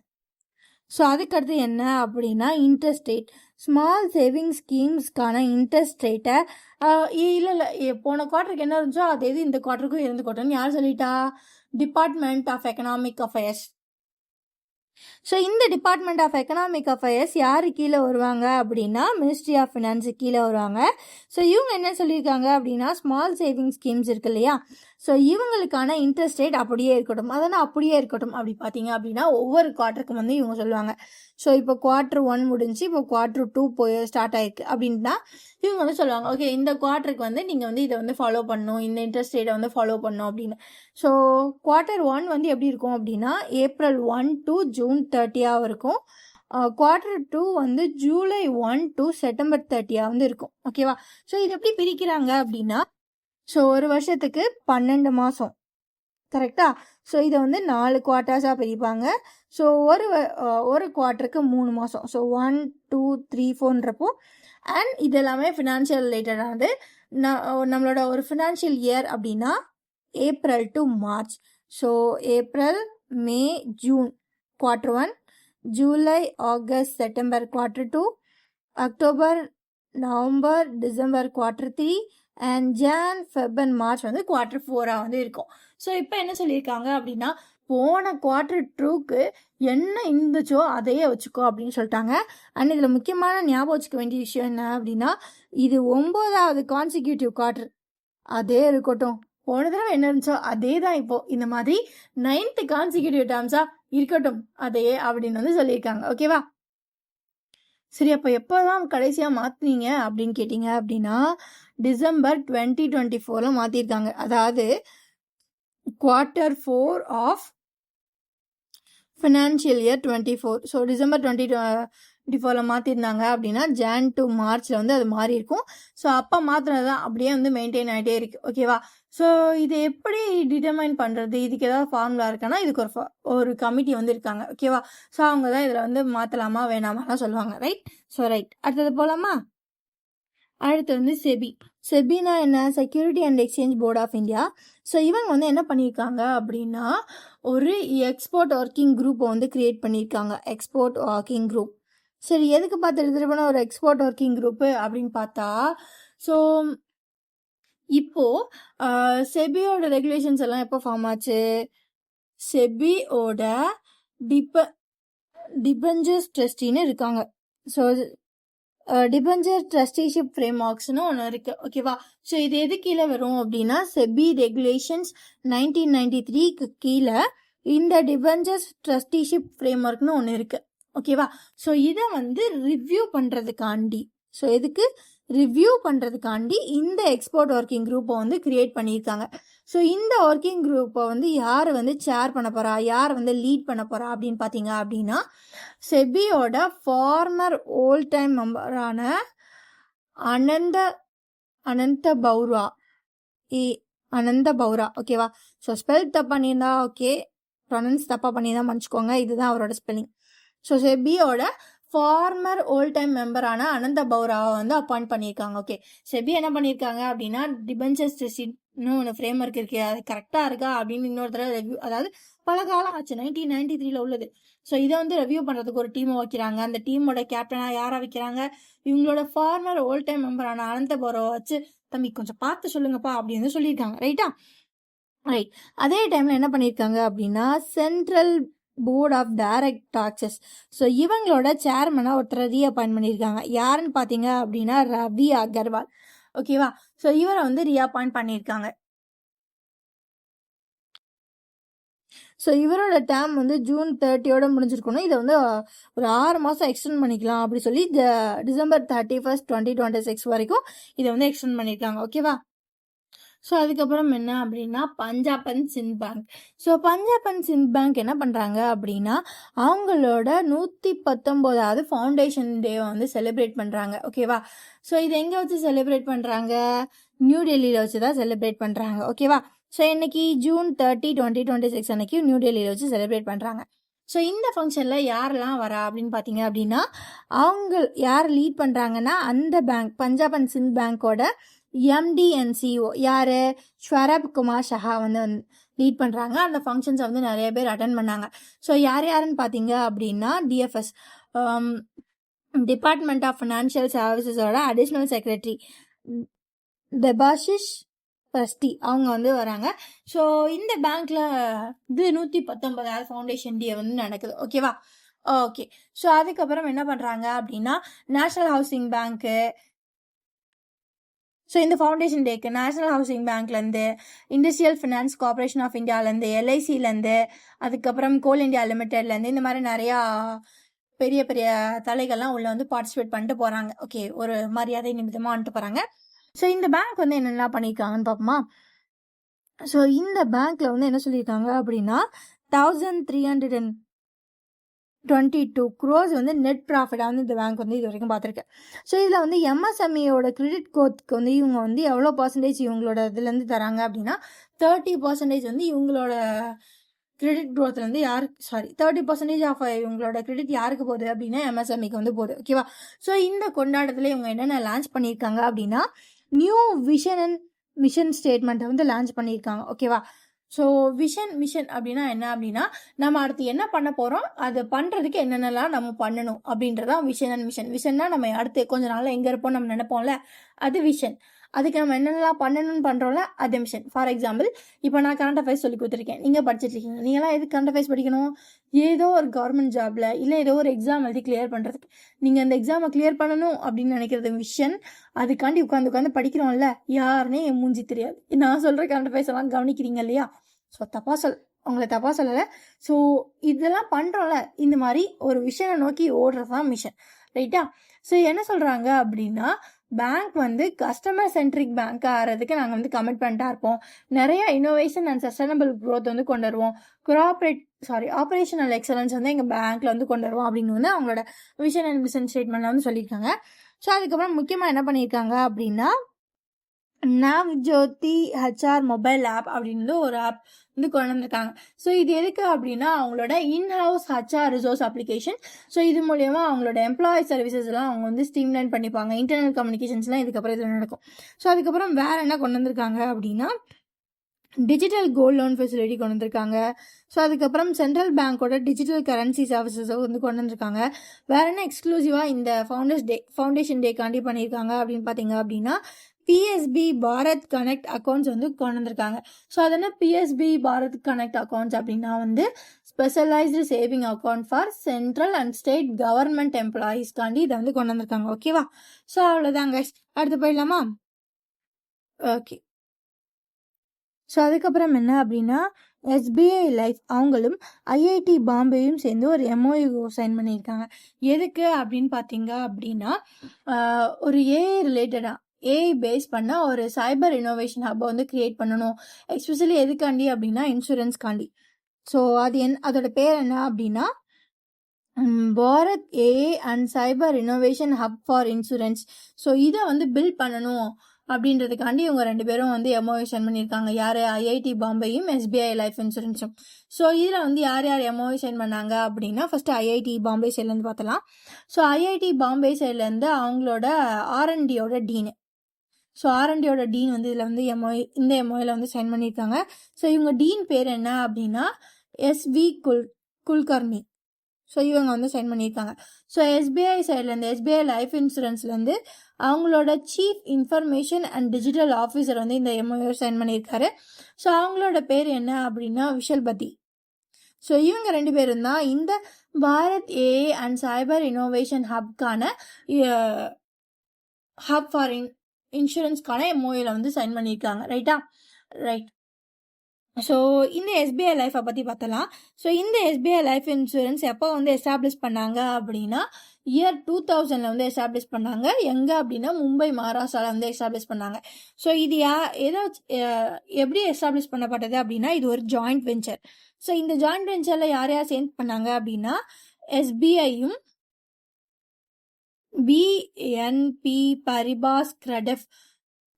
ஸோ அதுக்கடுத்து என்ன அப்படின்னா இன்ட்ரெஸ்ட் ஸ்மால் சேவிங் ஸ்கீம்ஸ்க்கான இன்ட்ரெஸ்ட் ரேட்டை இல்லை போன குவார்ட்டருக்கு என்ன இருந்துச்சோ அதே இது இந்த குவார்ட்டருக்கும் இருந்துக்கோட்டோன்னு யார் சொல்லிட்டா? Department of economic affairs. So இந்த டிபார்ட்மெண்ட் ஆஃப் எக்கனாமிக் அஃபேர்ஸ் யாரு கீழே வருவாங்க அப்படின்னா மினிஸ்ட்ரி ஆஃப் ஃபினான்ஸு கீழே வருவாங்க. ஸோ இவங்க என்ன சொல்லியிருக்காங்க அப்படின்னா, ஸ்மால் சேவிங் ஸ்கீம்ஸ் இருக்கு இல்லையா, ஸோ இவங்களுக்கான இன்ட்ரெஸ்ட் ரேட் அப்படியே இருக்கட்டும். அதனால் அப்படியே இருக்கட்டும் அப்படி பார்த்தீங்க அப்படின்னா ஒவ்வொரு குவார்ட்டருக்கும் வந்து இவங்க சொல்லுவாங்க. ஸோ இப்போ குவார்ட்டர் 1 முடிஞ்சு இப்போ குவார்ட்டர் 2 போய் ஸ்டார்ட் ஆயிருக்கு அப்படின்னா இவங்க வந்து சொல்லுவாங்க, ஓகே இந்த குவார்ட்டருக்கு வந்து நீங்கள் வந்து இதை வந்து ஃபாலோ பண்ணணும், இந்த இன்ட்ரெஸ்ட் ரேட்டை வந்து ஃபாலோ பண்ணணும் அப்படின்னு. ஸோ குவார்ட்டர் 1 வந்து எப்படி இருக்கும் அப்படின்னா April 1 to June 30 இருக்கும். குவார்ட்டர் 2 வந்து July 1 to September 30 வந்து இருக்கும். ஓகேவா, ஸோ இது எப்படி பிரிக்கிறாங்க அப்படின்னா, ஸோ ஒரு வருஷத்துக்கு 12 மாதம் கரெக்டா. ஸோ இதை வந்து 4 குவார்ட்டர்ஸாக பிரிப்பாங்க. ஸோ ஒரு குவார்ட்டருக்கு 3 மாதம். ஸோ 1 2 3 4ன்றப்போ அண்ட் இது எல்லாமே ஃபினான்ஷியல் ரிலேட்டடானது. நம்மளோட ஒரு ஃபினான்ஷியல் இயர் அப்படின்னா April to March. So April, May, June quarter 1, July, August, September quarter 2, October, November, December quarter 3 and John, Feb and March வந்து குவார்ட்டர் 4 வந்து இருக்கும். ஸோ இப்போ என்ன சொல்லியிருக்காங்க அப்படின்னா, போன குவார்ட்டர் 2க்கு என்ன இருந்துச்சோ அதையே வச்சுக்கோ அப்படின்னு சொல்லிட்டாங்க. அண்ட் இதில் முக்கியமான ஞாபகம் வச்சுக்க வேண்டிய விஷயம் என்ன அப்படின்னா, இது 9வது கான்சிக்யூட்டிவ் குவார்ட்டர். அதே இருக்கட்டும், போன தடவை என்ன இருந்துச்சோ அதே தான் இப்போ இந்த மாதிரி 9th கான்சிக்யூட்டிவ் டேர்ம்ஸா இருக்கட்டும் அதே அப்படின்னு வந்து சொல்லியிருக்காங்க. ஓகேவா, சரி. அப்போ எப்போதான் கடைசியாக மாற்றினீங்க அப்படின்னு கேட்டிங்க அப்படின்னா டிசம்பர் 2024 மாற்றிருக்காங்க. அதாவது quarter 4 of financial year 24. So December 2024 மாற்றிருந்தாங்க அப்படின்னா ஜான் டு மார்ச்சில் வந்து அது மாறி இருக்கும். ஸோ அப்போ மாற்றினது தான் அப்படியே வந்து மெயின்டைன் ஆகிட்டே இருக்குது. ஓகேவா, ஸோ இது எப்படி டிட்டர்மைன் பண்ணுறது, இதுக்கு ஏதாவது ஃபார்முலா இருக்கான்னா இதுக்கு ஒரு கமிட்டி வந்து இருக்காங்க. ஓகேவா, ஸோ அவங்க தான் இதில் வந்து மாற்றலாமா வேணாமாலாம் சொல்லுவாங்க. ரைட், ஸோ ரைட், அடுத்தது போகலாமா? அடுத்து வந்து செபினா என்ன? Security and exchange board of India. So இவங்க வந்து என்ன பண்ணியிருக்காங்க அப்படின்னா ஒரு எக்ஸ்போர்ட் ஒர்க்கிங் குரூப்பை வந்து கிரியேட் பண்ணியிருக்காங்க. Export working group. சரி, எதுக்கு பார்த்து எடுத்துகிட்டு போனால் ஒரு எக்ஸ்போர்ட் ஒர்க்கிங் குரூப்பு அப்படின்னு பார்த்தா, ஸோ இப்போது செபியோட ரெகுலேஷன்ஸ் எல்லாம் எப்போ ஃபார்ம் ஆச்சு? செபியோட டிபெஞ்சர்ஸ் ட்ரஸ்டின்னு இருக்காங்க. ஸோ டிபெஞ்சர் ட்ரஸ்டிஷிப் ஃப்ரேம் ஒர்க்ஸ்னு ஒன்று இருக்கு. ஓகேவா? ஸோ இது எது கீழே வரும் அப்படின்னா செபி ரெகுலேஷன்ஸ் 1993க்கு கீழே இந்த டிபெஞ்சர்ஸ் ட்ரஸ்டிஷிப் ஃப்ரேம் ஒர்க்னு ஒன்று இருக்கு. ஓகேவா? ஸோ இதை வந்து ரிவ்யூ பண்ணுறதுக்காண்டி, ஸோ எதுக்கு ரிவ்யூ பண்ணுறதுக்காண்டி இந்த எக்ஸ்போர்ட் ஒர்க்கிங் குரூப்பை வந்து கிரியேட் பண்ணியிருக்காங்க. ஸோ இந்த ஒர்க்கிங் குரூப்பை வந்து யார் வந்து சேர் பண்ண போகிறா, யார் வந்து லீட் பண்ண போகிறா அப்படின்னு பார்த்தீங்க அப்படின்னா செபியோட ஃபார்மர் ஓல்ட் டைம் மெம்பரான அனந்த பௌரா. ஓகேவா? ஸோ ஸ்பெல் தப்பு பண்ணியிருந்தா ஓகே, ப்ரொனன்ஸ் தப்பாக பண்ணியிருந்தா மன்னிச்சுக்கோங்க. இதுதான் அவரோட ஸ்பெல்லிங். ஸோ செபியோட ஃபார்மர் ஓல்ட் டைம் மெம்பரான அனந்த பௌராவை வந்து அப்பாயிண்ட் பண்ணியிருக்காங்க. ஓகே, செபி என்ன பண்ணியிருக்காங்க அப்படின்னா டிபெஞ்சர்ஸ் ட்ரஸ்டின்னு ஒன்று ஃப்ரேம் ஒர்க் இருக்கு, அது கரெக்டாக இருக்கா அப்படின்னு இன்னொரு தடவை ரிவ்யூ, அதாவது பல காலம் ஆச்சு, 1993ல உள்ளது. ஸோ இதை வந்து ரிவ்யூ பண்ணுறதுக்கு ஒரு டீமை வைக்கிறாங்க. அந்த டீமோட கேப்டனாக யாரை வைக்கிறாங்க, இவங்களோட ஃபார்மர் ஓல்ட் டைம் மெம்பரான அனந்த பௌராவை வச்சு தம்பி கொஞ்சம் பார்த்து சொல்லுங்கப்பா அப்படின்னு சொல்லியிருக்காங்க. ரைட்டா? ரைட். அதே டைமில் என்ன பண்ணியிருக்காங்க அப்படின்னா central board of direct taxes, so இவங்களோட சேர்மனாக ஒருத்தரை ரீஅப்பாயிண்ட் பண்ணியிருக்காங்க. யாருன்னு பார்த்தீங்க அப்படின்னா ரவி அகர்வால். ஓகேவா? ஸோ இவரை வந்து ரீஅப்பாயிண்ட் பண்ணியிருக்காங்க. ஸோ இவரோட டேம் வந்து ஜூன் 30யோட முடிஞ்சிருக்கணும். இதை வந்து ஒரு 6 மாதம் எக்ஸ்டெண்ட் பண்ணிக்கலாம் அப்படி சொல்லி டிசம்பர் 31, 2026 வரைக்கும் இதை வந்து எக்ஸ்டெண்ட் பண்ணியிருக்காங்க. ஓகேவா? ஸோ அதுக்கப்புறம் என்ன அப்படின்னா Punjab and Sindh bank. So Punjab and Sindh bank என்ன பண்ணுறாங்க அப்படின்னா அவங்களோட 119வது ஃபவுண்டேஷன் டேவை வந்து செலிப்ரேட் பண்ணுறாங்க. ஓகேவா? ஸோ இது எங்கே வச்சு செலிப்ரேட் பண்ணுறாங்க, நியூ டெல்லியில் வச்சு தான் செலிப்ரேட் பண்ணுறாங்க. ஓகேவா? ஸோ இன்னைக்கு ஜூன் 30, 2026 அன்னைக்கு நியூ டெல்லியில் வச்சு செலிப்ரேட் பண்ணுறாங்க. ஸோ இந்த ஃபங்க்ஷனில் யாரெல்லாம் வரா அப்படின்னு பார்த்தீங்க அப்படின்னா அவங்க யார் லீட் பண்ணுறாங்கன்னா அந்த பேங்க் பஞ்சாப் அண்ட் சிந்த் பேங்க்கோட எம்டி அண்ட் சிஓ யார் ஸ்வரப் குமார் ஷஹா வந்து லீட் பண்ணுறாங்க. அந்த ஃபங்க்ஷன்ஸை வந்து நிறைய பேர் அட்டன் பண்ணாங்க. ஸோ யாருன்னு பார்த்தீங்க அப்படின்னா டிஎஃப்எஸ் டிபார்ட்மெண்ட் ஆஃப் ஃபினான்ஷியல் சர்வீசஸோட அடிஷ்னல் செக்ரட்டரி தெபாஷிஷ் ட்ரஸ்டி அவங்க வந்து வராங்க. ஸோ இந்த பேங்க்ல இது 119வது ஃபவுண்டேஷன் டே வந்து நடக்குது. ஓகேவா? ஓகே. ஸோ அதுக்கப்புறம் என்ன பண்ணுறாங்க அப்படின்னா நேஷனல் ஹவுசிங் பேங்க்கு, ஸோ இந்த ஃபவுண்டேஷன் டேக்கு நேஷனல் ஹவுசிங் பேங்க்லேருந்து, இண்டஸ்ட்ரியல் ஃபினான்ஸ் கார்பரேஷன் ஆஃப் இந்தியாவிலேருந்து, எல்ஐசிலேருந்து, அதுக்கப்புறம் கோல் இந்தியா லிமிடெட்லேருந்து, இந்த மாதிரி நிறையா பெரிய பெரிய தலைகள்லாம் உள்ள வந்து பார்ட்டிசிபேட் பண்ணிட்டு போகிறாங்க. ஓகே, ஒரு மரியாதை நிமித்தமாக வந்துட்டு போகிறாங்க. ஸோ இந்த பேங்க் வந்து என்னென்னலாம் பண்ணியிருக்காங்கன்னு பார்ப்போமா? ஸோ இந்த பேங்க்கில் வந்து என்ன சொல்லியிருக்காங்க அப்படின்னா 1322 crores வந்து நெட் ப்ராஃபிட்டாக வந்து இந்த பேங்க் வந்து இது வரைக்கும் பார்த்துருக்கேன். ஸோ இதில் வந்து எம்எஸ்எம்இயோட கிரெடிட் கோத்துக்கு வந்து இவங்க வந்து எவ்வளோ பர்சன்டேஜ் இவங்களோட இதுலேருந்து தராங்க அப்படின்னா 30% வந்து இவங்களோட கிரெடிட் க்ரோத்லேருந்து 30% ஆஃப் இவங்களோட கிரெடிட் யாருக்கு போகுது அப்படின்னா எம்எஸ்எம்இக்கு வந்து போகுது. ஓகேவா? ஸோ இந்த கொண்டாட்டத்தில் இவங்க என்னென்ன லான்ச் பண்ணியிருக்காங்க அப்படின்னா நியூ விஷன் அண்ட் மிஷன் ஸ்டேட்மெண்ட்டை வந்து லான்ச் பண்ணியிருக்காங்க. ஓகேவா? ஸோ மிஷன் அப்படின்னா என்ன அப்படின்னா நம்ம அடுத்து என்ன பண்ண போகிறோம், அது பண்ணுறதுக்கு என்னென்னலாம் நம்ம பண்ணணும் அப்படின்றதான் விஷன் அண்ட் மிஷன். விஷன்னா நம்ம அடுத்து கொஞ்ச நாளில் எங்கே இருப்போம் நம்ம நினைப்போம்ல, அது விஷன். அதுக்கு நம்ம என்னென்னலாம் பண்ணணும்னு பண்ணுறோம்ல, அது மிஷன். ஃபார் எக்ஸாம்பிள் இப்போ நான் கரண்ட் அஃபேர்ஸ் சொல்லி கொடுத்துருக்கேன், நீங்கள் படிச்சுட்டு இருக்கீங்க. நீங்களாம் எதுக்கு கரண்ட் அஃபேர்ஸ் படிக்கணும்? ஏதோ ஒரு கவர்மெண்ட் ஜாபில் இல்லை ஏதோ ஒரு எக்ஸாம் எழுதி கிளியர் பண்ணுறதுக்கு. நீங்கள் அந்த எக்ஸாமை கிளியர் பண்ணணும் அப்படின்னு நினைக்கிறது விஷன். அதுக்காண்டி உட்காந்து படிக்கிறோம்ல, யாருன்னே என் மூஞ்சி தெரியாது. நான் சொல்கிற கரண்ட் அஃபேர்ஸ் எல்லாம் கவனிக்கிறீங்க இல்லையா? ஸோ உங்களை தப்பாக சொல்லலை. ஸோ இதெல்லாம் பண்ணுறோம்ல, இந்த மாதிரி ஒரு விஷனை நோக்கி ஓடுறது தான் மிஷன். ரைட்டா? ஸோ என்ன சொல்கிறாங்க அப்படின்னா பேங்க் வந்து கஸ்டமர் சென்ட்ரிக் பேங்க் ஆகிறதுக்கு நாங்கள் வந்து கமிட்மெண்ட்டாக இருப்போம். நிறைய இன்னோவேஷன் அண்ட் சஸ்டைனபிள் க்ரோத் வந்து கொண்டு வருவோம். ஆப்ரேஷனல் எக்ஸலன்ஸ் வந்து எங்கள் பேங்க்கில் வந்து கொண்டு வருவோம் அப்படின்னு வந்து அவங்களோட விஷன் அண்ட் மிஷன் ஸ்டேட்மெண்ட்டில் வந்து சொல்லியிருக்காங்க. ஸோ அதுக்கப்புறம் முக்கியமாக என்ன பண்ணியிருக்காங்க அப்படின்னா நவ்ஜோதி HR மொபைல் ஆப் அப்படின்னு ஒரு ஆப் வந்து கொண்டு வந்திருக்காங்க. ஸோ இது எதுக்கு அப்படின்னா அவங்களோட in-house HR resource application. So இது மூலயமா அவங்களோட எம்ப்ளாயி சர்வீசஸ் எல்லாம் அவங்க வந்து ஸ்ட்ரீம்லைன் பண்ணிப்பாங்க. இன்டர்னல் கம்யூனிகேஷன்ஸ்லாம் இதுக்கப்புறம் இதில் நடக்கும். ஸோ அதுக்கப்புறம் வேற என்ன கொண்டு வந்திருக்காங்க அப்படின்னா டிஜிட்டல் கோல்ட் லோன் ஃபெசிலிட்டி கொண்டு வந்திருக்காங்க. ஸோ அதுக்கப்புறம் சென்ட்ரல் பேங்க்கோட டிஜிட்டல் கரன்சி சர்வீசஸை வந்து கொண்டு வந்திருக்காங்க. வேற என்ன எக்ஸ்க்ளூசிவாக இந்த ஃபவுண்டேஷன் டேக்காண்டி பண்ணியிருக்காங்க அப்படின்னு பார்த்தீங்க அப்படின்னா பிஎஸ்பி பாரத் கனெக்ட் அக்கௌண்ட்ஸ் வந்து கொண்டு வந்திருக்காங்க. ஸோ அது என்ன பிஎஸ்பி பாரத் கனெக்ட் அக்கௌண்ட்ஸ் அப்படின்னா வந்து specialised saving account for central and state government எம்ப்ளாயீஸ்க்காண்டி இதை வந்து கொண்டு வந்திருக்காங்க. ஓகேவா? ஸோ அவ்வளோதாங்க. அடுத்து போயிடலாமா? ஓகே. ஸோ அதுக்கப்புறம் என்ன அப்படின்னா எஸ்பிஐ லைஃப் அவங்களும் ஐஐடி பாம்பேயும் சேர்ந்து ஒரு எம்ஓயு சைன் பண்ணியிருக்காங்க. எதுக்கு அப்படின்னு பார்த்தீங்க அப்படின்னா ஒரு ஏஐ ரிலேட்டடாக ஏஐ பேஸ் பண்ண ஒரு சைபர் இன்னோவேஷன் ஹப்பை வந்து கிரியேட் பண்ணணும். எஸ்பெஷலி எதுக்காண்டி அப்படின்னா இன்சூரன்ஸ்காண்டி. ஸோ அதோட பேர் என்ன அப்படின்னா Bharat AI and cyber innovation hub for insurance. So இதை வந்து பில்ட் பண்ணணும் அப்படின்றதுக்காண்டி இவங்க 2 பேரும் வந்து எம்ஓயு சைன் பண்ணியிருக்காங்க. யார்? ஐஐடி பாம்பேயும் எஸ்பிஐ லைஃப் இன்சூரன்ஸும். ஸோ இதில் வந்து யார் யார் எம்ஓயு சைன் பண்ணாங்க அப்படின்னா ஃபர்ஸ்ட் ஐஐடி பாம்பே சைட்லேருந்து பார்த்தலாம். ஸோ ஐஐடி பாம்பே சைட்லேருந்து அவங்களோட ஆர்என்டியோட டீனு. ஸோ ஆர்என்டியோட டீன் வந்து இதில் வந்து இந்த எம்ஓயில் வந்து சைன் பண்ணியிருக்காங்க. ஸோ இவங்க டீன் பேர் என்ன அப்படின்னா எஸ்வி குல்கர்னி. ஸோ இவங்க வந்து சைன் பண்ணியிருக்காங்க. ஸோ எஸ்பிஐ சைட்லேருந்து எஸ்பிஐ லைஃப் இன்சூரன்ஸ்லேருந்து அவங்களோட chief information and digital officer வந்து இந்த எம்ஓஏ சைன் பண்ணியிருக்காரு. ஸோ அவங்களோட பேர் என்ன அப்படின்னா விஷல்பதி. ஸோ இவங்க 2 பேரும் தான் இந்த Bharat AI and cyber innovation ஹப்கான ஹப் ஃபார் இன்சூரன்ஸ்க்கான எம்ஓஏல வந்து சைன் பண்ணியிருக்காங்க. ரைட்டா? ரைட். ஸோ இந்த எஸ்பிஐ லைஃப்பை பற்றி பார்த்தலாம். ஸோ இந்த எஸ்பிஐ லைஃப் இன்சூரன்ஸ் எப்போ வந்து எஸ்டாப்ளிஷ் பண்ணாங்க அப்படின்னா இயர் 2000 வந்து எஸ்டாப்ளிஷ் பண்ணாங்க. எங்கே அப்படின்னா மும்பை, மகாராஷ்டிராவில் வந்து எஸ்டாப்ளிஷ் பண்ணாங்க. ஸோ இது எப்படி எஸ்டாப்ளிஷ் பண்ணப்பட்டது அப்படின்னா இது ஒரு ஜாயிண்ட் வெஞ்சர். ஸோ இந்த ஜாயிண்ட் வெஞ்சரில் யார் யார் சேர்ந்து பண்ணாங்க அப்படின்னா எஸ்பிஐயும் பிஎன்பி பரிபாஸ் கிரெடெஃப்.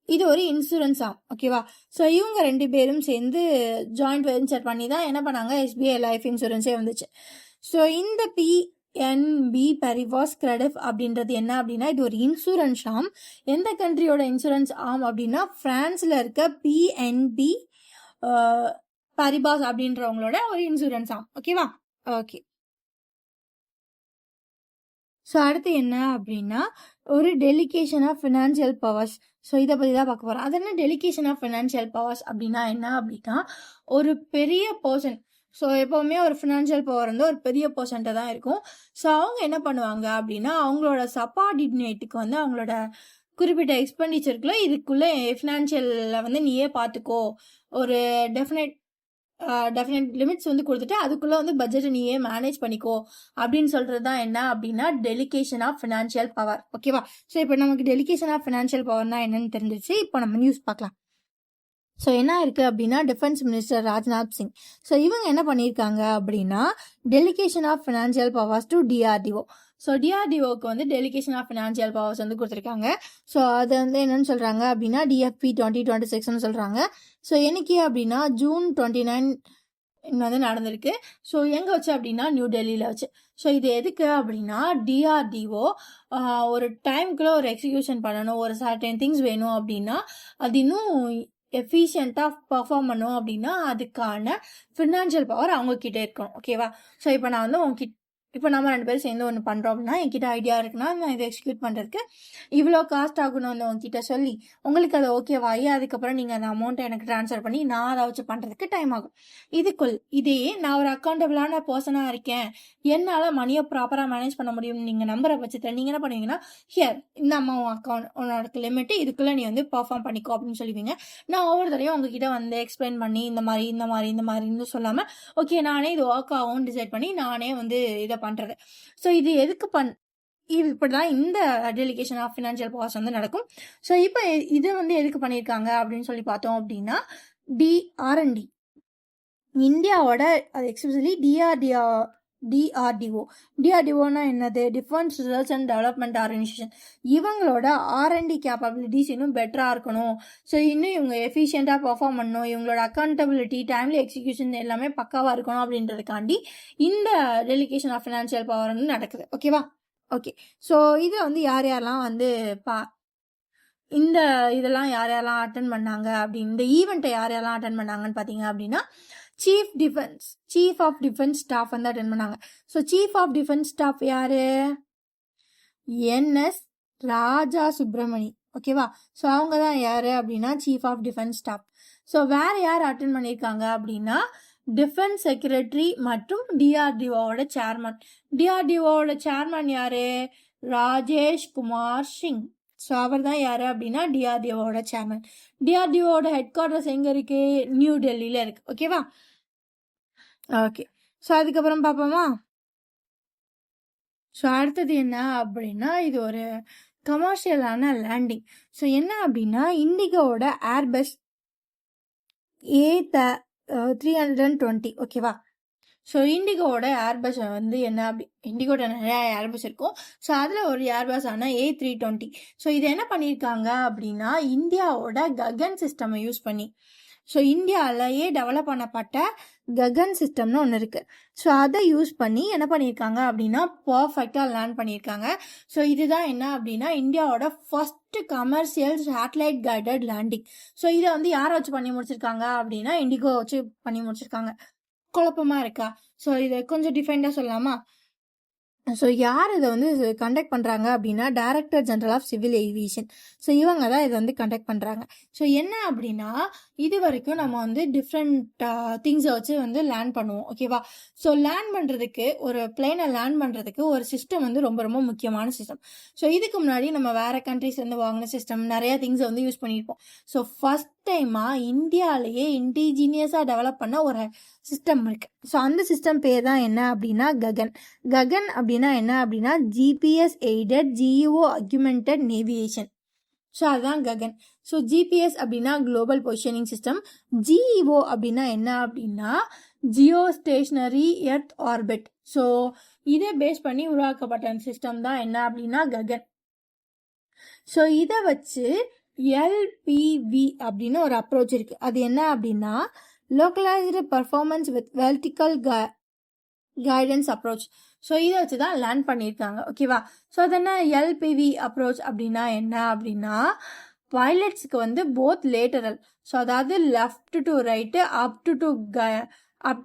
இது ஒரு இன்சூரன்ஸ் ஆகும். ஓகேவா? ஸோ இவங்க 2 பேரும் சேர்ந்து ஜாயிண்ட் வெஞ்சர் பண்ணி தான் என்ன பண்ணாங்க எஸ்பிஐ லைஃப் இன்சூரன்ஸே வந்துச்சு. ஸோ இந்த பிஎன்பி பரிவாஸ் கிரெடெஃப் அப்படின்றது என்ன அப்படின்னா இது ஒரு இன்சூரன்ஸ் ஆம். எந்த கண்ட்ரியோட இன்சூரன்ஸ் ஆம் அப்படின்னா பிரான்ஸில் இருக்க பிஎன்பி பரிபாஸ் அப்படின்றவங்களோட ஒரு இன்சூரன்ஸ் ஆம். ஓகேவா? ஓகே. ஸோ அடுத்து என்ன அப்படின்னா ஒரு delegation of financial powers. So இதை பற்றி தான் பார்க்க போகிறோம். அது என்ன டெலிகேஷன் ஆஃப் ஃபினான்ஷியல் பவர்ஸ் அப்படின்னா என்ன அப்படின்னா ஒரு பெரிய பர்சன். ஸோ எப்போவுமே ஒரு ஃபினான்ஷியல் பவர் வந்து ஒரு பெரிய பர்சன்ட்டை தான் இருக்கும். ஸோ அவங்க என்ன பண்ணுவாங்க அப்படின்னா அவங்களோட சப்பார்டினேட்டுக்கு வந்து அவங்களோட குறிப்பிட்ட எக்ஸ்பெண்டிச்சருக்குள்ள இதுக்குள்ளே ஃபினான்ஷியலில் வந்து நீயே பார்த்துக்கோ, ஒரு டெஃபினட் லிமிட்ஸ் வந்து கொடுத்துட்டு அதுக்குள்ளே வந்து பட்ஜெட்டை நீயே மேனேஜ் பண்ணிக்கோ அப்படின்னு சொல்கிறது தான் என்ன அப்படின்னா டெலிகேஷன் ஆஃப் ஃபினான்ஷியல் பவர். ஓகேவா? ஸோ இப்போ நமக்கு டெலிகேஷன் ஆஃப் ஃபினான்ஷியல் பவர்னா என்னன்னு தெரிஞ்சிச்சு. இப்போ நம்ம நியூஸ் பார்க்கலாம். ஸோ என்ன இருக்குது அப்படின்னா defence minister Rajnath Singh. So இவங்க என்ன பண்ணியிருக்காங்க அப்படின்னா delegation of financial powers to DRDO. So டிஆர்டிஓக்கு வந்து டெலிகேஷன் ஆஃப் ஃபினான்ஷியல் பவர்ஸ் வந்து கொடுத்துருக்காங்க. ஸோ அது வந்து என்னன்னு சொல்கிறாங்க அப்படின்னா டிஎஃப்பி 2026ன்னு சொல்கிறாங்க. ஸோ என்னைக்கு அப்படின்னா June 29 வந்து நடந்திருக்கு. ஸோ எங்கே வச்சு அப்படின்னா நியூ டெல்லியில் வச்சு. ஸோ இது எதுக்கு அப்படின்னா டிஆர்டிஓ ஒரு டைமுக்குள்ளே ஒரு எக்ஸிக்யூஷன் பண்ணணும், ஒரு சர்டன் திங்ஸ் வேணும் அப்படின்னா அது இன்னும் எஃபிஷியண்ட்டாக பர்ஃபார்ம் பண்ணும் அப்படின்னா அதுக்கான ஃபினான்ஷியல் பவர் அவங்கக்கிட்ட இருக்கணும். ஓகேவா? ஸோ இப்போ நான் வந்து இப்போ நம்ம 2 பேரும் சேர்ந்து ஒன்று பண்ணுறோம் அப்படின்னா என்கிட்ட ஐடியா இருக்குன்னா நான் இதை எக்ஸிக்யூட் பண்ணுறதுக்கு இவ்வளோ காஸ்ட் ஆகணும்னு உங்ககிட்ட சொல்லி உங்களுக்கு அது ஓகேவாகி அதுக்கப்புறம் நீங்கள் அந்த அமௌண்ட்டை எனக்கு ட்ரான்ஸ்ஃபர் பண்ணி நான் அதை வச்சு பண்ணுறதுக்கு டைம் ஆகும். இதையே நான் ஒரு அக்கௌண்டபிளான பர்சனாக இருக்கேன், என்னால் மணியை ப்ராப்பராக மேனேஜ் பண்ண முடியும்னு நீங்கள் நம்புற பட்சத்தில் நீங்கள் என்ன பண்ணுவீங்கன்னா ஹியர் இந்த அக்கௌண்ட் உன்னோட லிமிட்டு இதுக்குள்ளே நீ வந்து பர்ஃபார்ம் பண்ணிக்கோ அப்படின்னு சொல்லுவீங்க. நான் ஒவ்வொரு தடையும் உங்ககிட்ட வந்து எக்ஸ்பிளைன் பண்ணி இந்த மாதிரின்னு சொல்லாமல் ஓகே நானே இது ஒர்க் ஆகும்னு டிசைட் பண்ணி நானே வந்து இதை பண்ணுறது. ஸோ இது எதுக்கு இது இப்படிதான் இந்த டெலிகேஷன் ஆஃப் ஃபினான்ஷியல் பவர்ஸ் வந்து நடக்கும். ஸோ இப்போ இது வந்து எதுக்கு பண்ணியிருக்காங்க அப்படின்னு சொல்லி பார்த்தோம் அப்படின்னா டிஆர்என்டி இந்தியாவோட அது எக்ஸ்பெஷலி டிஆர்டிஓனா என்னது? Defence research and development organisation. இவங்களோட ஆர்என்டி கேப்பபிலிட்டிஸ் இன்னும் பெட்டராக இருக்கணும். ஸோ இன்னும் இவங்க எஃபிஷியண்ட்டாக பர்ஃபார்ம் பண்ணணும், இவங்களோட அக்கௌண்டபிலிட்டி டைம்லி எக்ஸிக்யூஷன் எல்லாமே பக்காவாக இருக்கணும் அப்படின்றதுக்காண்டி இந்த டெலிகேஷன் ஆஃப் ஃபினான்ஷியல் பவர் வந்து நடக்குது. ஓகேவா? ஓகே. ஸோ இதை வந்து யாரெல்லாம் வந்து இதெல்லாம் யாரெல்லாம் அட்டன் பண்ணாங்க அப்படின்னு இந்த ஈவெண்ட்டை யாரெல்லாம் அட்டன் பண்ணாங்கன்னு பார்த்தீங்க அப்படின்னா சீஃப் ஆஃப் டிஃபென்ஸ் ஸ்டாஃப் வந்து அட்டன் பண்ணாங்க. So chief of defence staff யாரு? என்எஸ் ராஜா சுப்பிரமணி. ஓகேவா. ஸோ அவங்க தான் யார் அப்படின்னா chief of defence staff. So வேறு யார் அட்டென்ட் பண்ணியிருக்காங்க அப்படின்னா டிஃபென்ஸ் செக்ரட்டரி மற்றும் டிஆர்டிஓவோட சேர்மன். டிஆர்டிஓவோட சேர்மன் யார்? ராஜேஷ் குமார் சிங். ஸோ அவர் தான் யார் அப்படின்னா டிஆர்டிஓவோட சேர்மன். டிஆர்டிஓவோட ஹெட் குவார்ட்டர்ஸ் எங்கே இருக்குது? நியூ டெல்லியில் இருக்குது. ஓகேவா. ஓகே. ஸோ அதுக்கப்புறம் பார்ப்போமா. ஸோ அடுத்தது என்ன அப்படின்னா இது ஒரு கமர்ஷியலான லேண்டிங். ஸோ என்ன அப்படின்னா இண்டிகோவோட ஏர்பஸ் A320. ஓகேவா. ஸோ இண்டிகோவோட ஏர்பஸ் வந்து என்ன அப்படி இண்டிகோட நிறையா ஏர்பஸ் இருக்கும். ஸோ அதில் ஒரு ஏர்பஸ் ஆனால் A320. ஸோ இது என்ன பண்ணியிருக்காங்க அப்படின்னா இந்தியாவோட ககன் சிஸ்டமை யூஸ் பண்ணி, ஸோ இந்தியாவிலேயே டெவலப் பண்ணப்பட்ட ககன் சிஸ்டம்னு ஒன்று இருக்குது. ஸோ அதை யூஸ் பண்ணி என்ன பண்ணியிருக்காங்க அப்படின்னா பர்ஃபெக்டாக லேண்ட் பண்ணியிருக்காங்க. ஸோ இதுதான் என்ன அப்படின்னா இந்தியாவோட first commercial satellite guided landing. So இதை வந்து யாரை வச்சு பண்ணி முடிச்சிருக்காங்க அப்படின்னா இண்டிகோ வச்சு பண்ணி முடிச்சிருக்காங்க. குழப்பமாக இருக்கா? ஸோ இதை கொஞ்சம் டிஃபைண்டாக சொல்லலாமா? ஸோ யார் இதை வந்து கண்டக்ட் பண்ணுறாங்க அப்படின்னா director general of civil aviation. So இவங்க தான் இதை வந்து கண்டக்ட் பண்ணுறாங்க. ஸோ என்ன அப்படின்னா இது வரைக்கும் நம்ம வந்து டிஃப்ரெண்ட் திங்ஸை வச்சு வந்து லேண்ட் பண்ணுவோம். ஓகேவா. ஸோ லேண்ட் பண்ணுறதுக்கு ஒரு பிளேனை லேண்ட் பண்ணுறதுக்கு ஒரு சிஸ்டம் வந்து ரொம்ப ரொம்ப முக்கியமான சிஸ்டம். ஸோ இதுக்கு முன்னாடி நம்ம வேறு கண்ட்ரிஸ்லேருந்து வாங்கின சிஸ்டம் நிறையா திங்ஸை வந்து யூஸ் பண்ணியிருப்போம். ஸோ ஃபஸ்ட் டைமாக இந்தியாவிலேயே இண்டிஜினியஸாக டெவலப் பண்ண ஒரு சிஸ்டம் இருக்குது. ஸோ அந்த சிஸ்டம் பேர் தான் என்ன அப்படின்னா ககன். ககன் அப்படின்னா என்ன அப்படின்னா GPS aided GEO augmented navigation. So அதுதான் ககன். ஸோ ஜிபிஎஸ் அப்படின்னா குளோபல் பொசிஷனிங் சிஸ்டம். ஜிஓ அப்படின்னா என்ன அப்படின்னா geostationary earth orbit. So இதை பேஸ் பண்ணி உருவாக்கப்பட்ட சிஸ்டம் தான் என்ன அப்படின்னா ககன். ஸோ இதை வச்சு எல்பிவி அப்படின்னு ஒரு அப்ரோச் இருக்குது. அது என்ன அப்படின்னா localised performance with vertical guidance approach. So இதை வச்சு தான் லேர்ன் பண்ணியிருக்காங்க. ஓகேவா. ஸோ அது என்ன எல்பிவி அப்ரோச் அப்படின்னா என்ன அப்படின்னா பைலட்ஸுக்கு வந்து போத் லேட்டரல், ஸோ அதாவது left to right up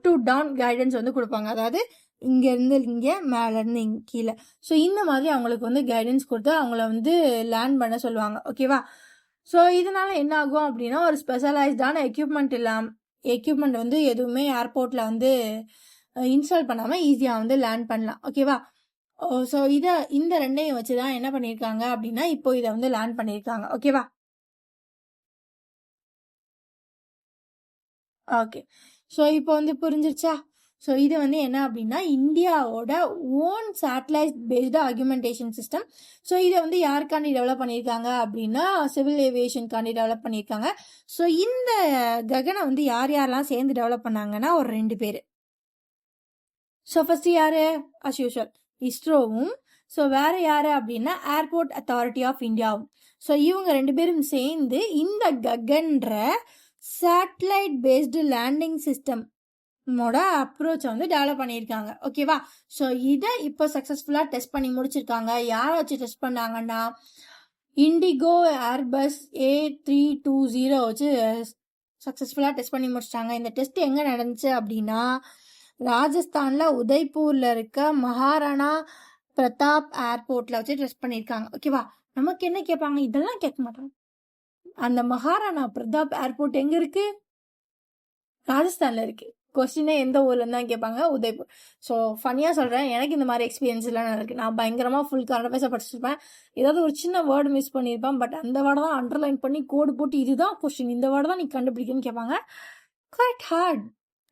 to down guidance வந்து கொடுப்பாங்க. அதாவது இங்கேருந்து இங்கே மேலேருந்து இங்கே கீழே. ஸோ இந்த மாதிரி அவங்களுக்கு வந்து கைடன்ஸ் கொடுத்து அவங்கள வந்து லேர்ன் பண்ண சொல்லுவாங்க. ஓகேவா. ஸோ இதனால என்ன ஆகும் அப்படின்னா ஒரு ஸ்பெஷலைஸ்டான எக்யூப்மெண்ட் வந்து எதுவுமே ஏர்போர்ட்டில் வந்து இன்ஸ்டால் பண்ணாமல் ஈஸியாக வந்து லேண்ட் பண்ணலாம். ஓகேவா. ஸோ இந்த ரெண்டையும் வச்சு தான் என்ன பண்ணியிருக்காங்க அப்படின்னா இப்போ இதை வந்து லேண்ட் பண்ணியிருக்காங்க. ஓகேவா. ஓகே. ஸோ இப்போ வந்து புரிஞ்சிருச்சா? ஸோ இது வந்து என்ன அப்படின்னா இந்தியாவோட own satellite based argumentation system. So இதை வந்து யாருக்காண்டி டெவலப் பண்ணியிருக்காங்க அப்படின்னா சிவில் ஏவியேஷனுக்காண்டி டெவலப் பண்ணியிருக்காங்க. ஸோ இந்த ககனை வந்து யாரெல்லாம் சேர்ந்து டெவலப் பண்ணாங்கன்னா ஒரு 2 பேர். ஸோ ஃபர்ஸ்ட் யாரு? அஸ் யூஷுவல் இஸ்ரோவும், ஸோ வேற யாரு அப்படின்னா ஏர்போர்ட் அத்தாரிட்டி ஆஃப் இந்தியாவும். ஸோ இவங்க 2 பேரும் சேர்ந்து இந்த ககன்ற satellite based landing system approach வந்து டெவலப் பண்ணியிருக்காங்க. ஓகேவா. ஸோ இதை இப்போ சக்ஸஸ்ஃபுல்லாக டெஸ்ட் பண்ணி முடிச்சிருக்காங்க. யாரை வச்சு டெஸ்ட் பண்ணாங்கன்னா இண்டிகோ ஏர்பஸ் A320 வச்சு சக்ஸஸ்ஃபுல்லாக டெஸ்ட் பண்ணி முடிச்சிட்டாங்க. இந்த டெஸ்ட் எங்கே நடந்துச்சு அப்படின்னா ராஜஸ்தானில் உதய்பூரில் இருக்க மகாராணா பிரதாப் ஏர்போர்ட்டில் வச்சு டெஸ்ட் பண்ணியிருக்காங்க. ஓகேவா. நமக்கு என்ன கேட்பாங்க? இதெல்லாம் கேட்க மாட்டாங்க. அந்த மகாராணா பிரதாப் ஏர்போர்ட் எங்கே இருக்கு? ராஜஸ்தானில் இருக்கு. கொஸ்டினே எந்த ஊர்லேருந்து தான் கேட்பாங்க? உதய்பூர். ஸோ ஃபனியாக சொல்கிறேன், எனக்கு இந்த மாதிரி எக்ஸ்பீரியன்ஸ்லாம் இருக்குது. நான் பயங்கரமாக ஃபுல் கன்னட பேச படிச்சிருப்பேன். ஏதாவது ஒரு சின்ன வேர்டு மிஸ் பண்ணியிருப்பேன். பட் அந்த வேர்டை தான் அண்டர்லைன் பண்ணி கோடு போட்டு இதுதான் கொஸ்டின், இந்த வேர்டு தான் நீ கண்டுபிடிக்கணும்னு கேட்பாங்க. Quite heart.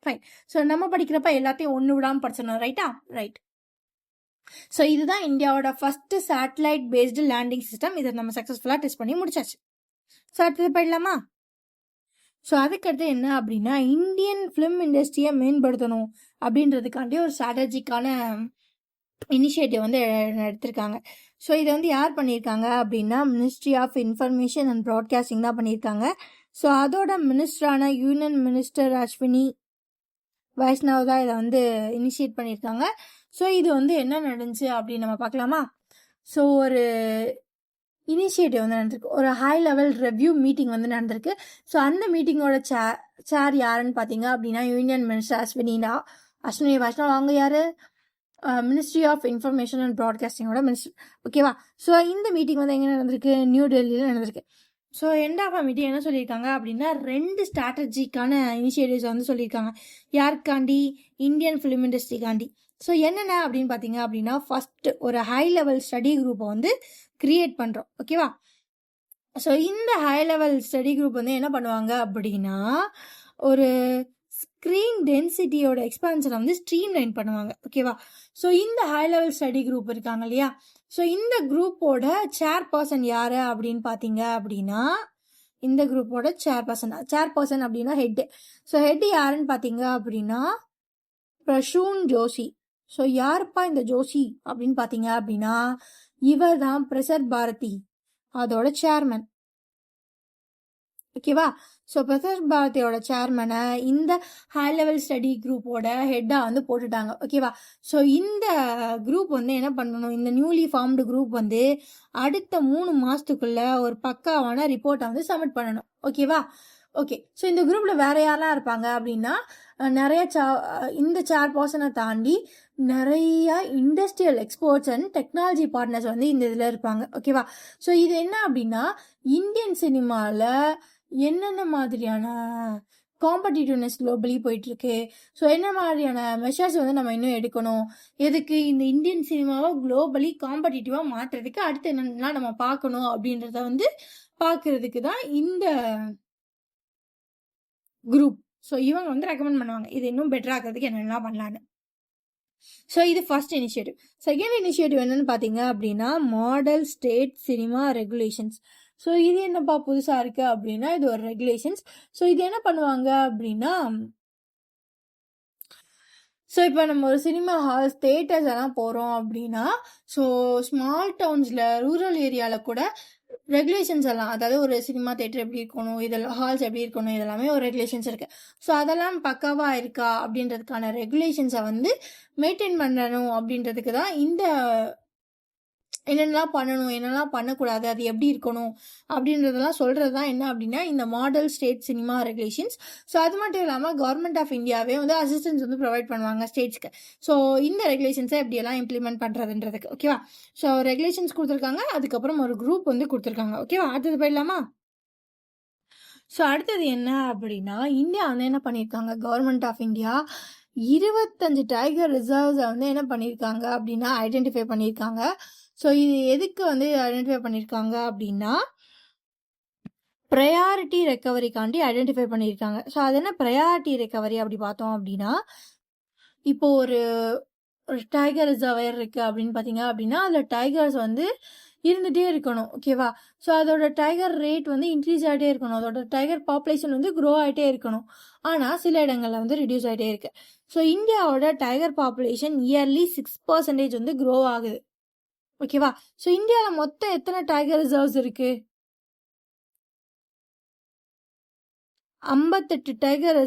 ஃபைன். ஸோ நம்ம படிக்கிறப்ப எல்லாத்தையும் ஒன்று விடாமல் படிச்சிடணும். ரைட்டா? ரைட். ஸோ இதுதான் இந்தியாவோட first satellite based landing system. இதை நம்ம சக்ஸஸ்ஃபுல்லாக டெஸ்ட் பண்ணி முடிச்சாச்சு. ஸோ அடுத்தது போயிடலாமா? ஸோ அதுக்கடுத்து என்ன அப்படின்னா இந்தியன் ஃபிலிம் இண்டஸ்ட்ரியை மேம்படுத்தணும் அப்படின்றதுக்காண்டி ஒரு ஸ்ட்ராட்டஜிக்கான இனிஷியேட்டிவ் வந்து எடுத்திருக்காங்க. ஸோ இதை வந்து யார் பண்ணியிருக்காங்க அப்படின்னா ministry of information and broadcasting தான் பண்ணியிருக்காங்க. ஸோ அதோட மினிஸ்டரான யூனியன் மினிஸ்டர் அஸ்வினி வைஷ்ணவ் தான் இதை வந்து இனிஷியேட் பண்ணியிருக்காங்க. ஸோ இது வந்து என்ன நடந்துச்சு அப்படின்னு நம்ம பார்க்கலாமா? ஸோ ஒரு இனிஷியேட்டிவ் வந்து நடந்திருக்கு. ஒரு ஹை லெவல் ரெவ்யூ மீட்டிங் வந்து நடந்திருக்கு. ஸோ அந்த மீட்டிங்கோட சேர் யாருன்னு பார்த்தீங்க அப்படின்னா யூனியன் மினிஸ்டர் அஸ்வினி வைஷ்ணவ். அவங்க யாரு? மினிஸ்ட்ரி ஆஃப் இன்ஃபர்மேஷன் அண்ட் ப்ராட்காஸ்டிங்கோட மினிஸ்டர். ஓகேவா? ஸோ இந்த மீட்டிங் வந்து எங்கே நடந்திருக்கு? நியூ டெல்லியில் நடந்திருக்கு. ஸோ எண்ட் ஆஃப் மீட்டிங் என்ன சொல்லியிருக்காங்க அப்படின்னா 2 ஸ்ட்ராட்டஜிக்கான இனிஷியேட்டிவ்ஸ் வந்து சொல்லியிருக்காங்க. யாருக்காண்டி? இந்தியன் ஃபிலிம் இண்டஸ்ட்ரிக்காண்டி. ஸோ என்னென்ன அப்படின்னு பார்த்தீங்க அப்படின்னா, ஃபர்ஸ்ட் ஒரு ஹை லெவல் ஸ்டடி குரூப்பை வந்து கிரியேட் பண்ணுறோம். ஓகேவா? ஸோ இந்த ஹை லெவல் ஸ்டடி குரூப் வந்து என்ன பண்ணுவாங்க அப்படின்னா, ஒரு ஸ்க்ரீன் டென்சிட்டியோட எக்ஸ்பான்ஷனை வந்து ஸ்ட்ரீம் லைன் பண்ணுவாங்க. ஓகேவா? ஸோ இந்த ஹை லெவல் ஸ்டடி குரூப் இருக்காங்க இல்லையா, ஸோ இந்த குரூப்போட சேர்பர்சன் யாரு அப்படின்னு பார்த்தீங்க அப்படின்னா, இந்த குரூப்போட சேர்பர்சன் அப்படின்னா ஹெட். ஸோ ஹெட் யாருன்னு பார்த்தீங்க அப்படின்னா பிரசூன் ஜோஷி. ஸோ யாருப்பா இந்த ஜோஷி அப்படின்னு பார்த்தீங்க அப்படின்னா, இவர் தான் பிரசார் பாரதி அதோட சேர்மன். ஓகேவா? ஸோ பிரசார் பாரதியோட சேர்மனை இந்த ஹை லெவல் ஸ்டடி குரூப்போட ஹெட்டாக வந்து போட்டுட்டாங்க. ஓகேவா? ஸோ இந்த குரூப் வந்து என்ன பண்ணணும், இந்த நியூலி ஃபார்ம்டு குரூப் வந்து அடுத்த 3 மாதத்துக்குள்ள ஒரு பக்காவான ரிப்போர்ட்டை வந்து சப்மிட் பண்ணணும். ஓகேவா? ஓகே. ஸோ இந்த குரூப்பில் வேற யாரெல்லாம் இருப்பாங்க அப்படின்னா, நிறைய இந்த சேர்பர்சனை தாண்டி நிறைய industrial exports and technology partners வந்து இந்த இதில் இருப்பாங்க. ஓகேவா? ஸோ இது என்ன அப்படின்னா, இந்தியன் சினிமாவில் என்னென்ன மாதிரியான காம்படிட்டிவ்னஸ் குளோபலி போயிட்டுருக்கு, ஸோ என்ன மாதிரியான மெஷர்ஸ் வந்து நம்ம இன்னும் எடுக்கணும், எதுக்கு இந்த இந்தியன் சினிமாவை குளோபலி காம்படிட்டிவாக மாற்றுறதுக்கு அடுத்து என்னென்னலாம் நம்ம பார்க்கணும் அப்படின்றத வந்து பார்க்கறதுக்கு தான் இந்த குரூப். ஸோ இவங்க வந்து ரெக்கமெண்ட் பண்ணுவாங்க இது இன்னும் பெட்டர் ஆகிறதுக்கு என்னென்னலாம் பண்ணலான்னு. ஸோ இது ஃபர்ஸ்ட் இனிஷியேட்டிவ். செகண்ட் இனிஷியேட்டிவ் என்னன்னு பார்த்தீங்க அப்படின்னா, model state cinema regulations. So இது என்னப்பா புதுசாக இருக்குது அப்படின்னா, இது ஒரு ரெகுலேஷன்ஸ். ஸோ இது என்ன பண்ணுவாங்க அப்படின்னா, ஸோ இப்போ நம்ம ஒரு சினிமா ஹால்ஸ் தேட்டர்ஸ் எல்லாம் போகிறோம் அப்படின்னா, ஸோ ஸ்மால் டவுன்ஸில் ரூரல் ஏரியாவில் கூட ரெகுலேஷன்ஸ் எல்லாம், அதாவது ஒரு சினிமா தேட்டர் எப்படி இருக்கணும், இதெல்லாம் ஹால்ஸ் எப்படி இருக்கணும், இதெல்லாமே ஒரு ரெகுலேஷன்ஸ் இருக்குது. ஸோ அதெல்லாம் பக்காவாக இருக்கா அப்படின்றதுக்கான ரெகுலேஷன்ஸை வந்து மெயின்டைன் பண்ணணும் அப்படின்றதுக்கு தான் இந்த என்னென்னலாம் பண்ணணும், என்னெல்லாம் பண்ணக்கூடாது, அது எப்படி இருக்கணும் அப்படின்றதெல்லாம் சொல்கிறது தான் என்ன அப்படின்னா இந்த model state cinema regulations. So அது மட்டும் இல்லாமல் கவர்மெண்ட் ஆஃப் இந்தியாவே வந்து அசிஸ்டன்ஸ் வந்து ப்ரொவைட் பண்ணுவாங்க ஸ்டேட்ஸ்க்கு. ஸோ இந்த ரெகுலேஷன்ஸை எப்படியெல்லாம் இம்ப்ளிமெண்ட் பண்ணுறதுன்றதுக்கு. ஓகேவா? ஸோ ரெகுலேஷன்ஸ் கொடுத்துருக்காங்க, அதுக்கப்புறம் ஒரு குரூப் வந்து கொடுத்துருக்காங்க. ஓகேவா? அடுத்தது போயிடலாமா? ஸோ அடுத்தது என்ன அப்படின்னா, இந்தியா வந்து என்ன பண்ணியிருக்காங்க, கவர்மெண்ட் ஆஃப் இந்தியா 25 டைகர் ரிசர்வ்ஸை வந்து என்ன பண்ணியிருக்காங்க அப்படின்னா ஐடென்டிஃபை பண்ணியிருக்காங்க. ஸோ இது எதுக்கு வந்து ஐடென்டிஃபை பண்ணியிருக்காங்க அப்படின்னா, ப்ரையாரிட்டி ரெக்கவரிக்காண்டி ஐடென்டிஃபை பண்ணியிருக்காங்க. ஸோ அது என்ன ப்ரையாரிட்டி ரெக்கவரி அப்படி பார்த்தோம் அப்படின்னா, இப்போ ஒரு டைகர் ரிசர்வர் இருக்குது அப்படின்னு பார்த்தீங்க அப்படின்னா, அதில் டைகர்ஸ் வந்து இருந்துகிட்டே இருக்கணும். ஓகேவா? ஸோ அதோட டைகர் ரேட் வந்து இன்க்ரீஸ் ஆகிட்டே இருக்கணும், அதோட டைகர் பாப்புலேஷன் வந்து க்ரோ ஆகிட்டே இருக்கணும். ஆனால் சில இடங்களில் வந்து ரிடியூஸ் ஆகிட்டே இருக்கு. ஸோ இந்தியாவோட டைகர் பாப்புலேஷன் இயர்லி 6% வந்து க்ரோ ஆகுது. ஓகேவா? ஸோ இந்தியாவில் மொத்தம் எத்தனை டைகர் ரிசர்வ்ஸ் இருக்கு? 58 டைகர்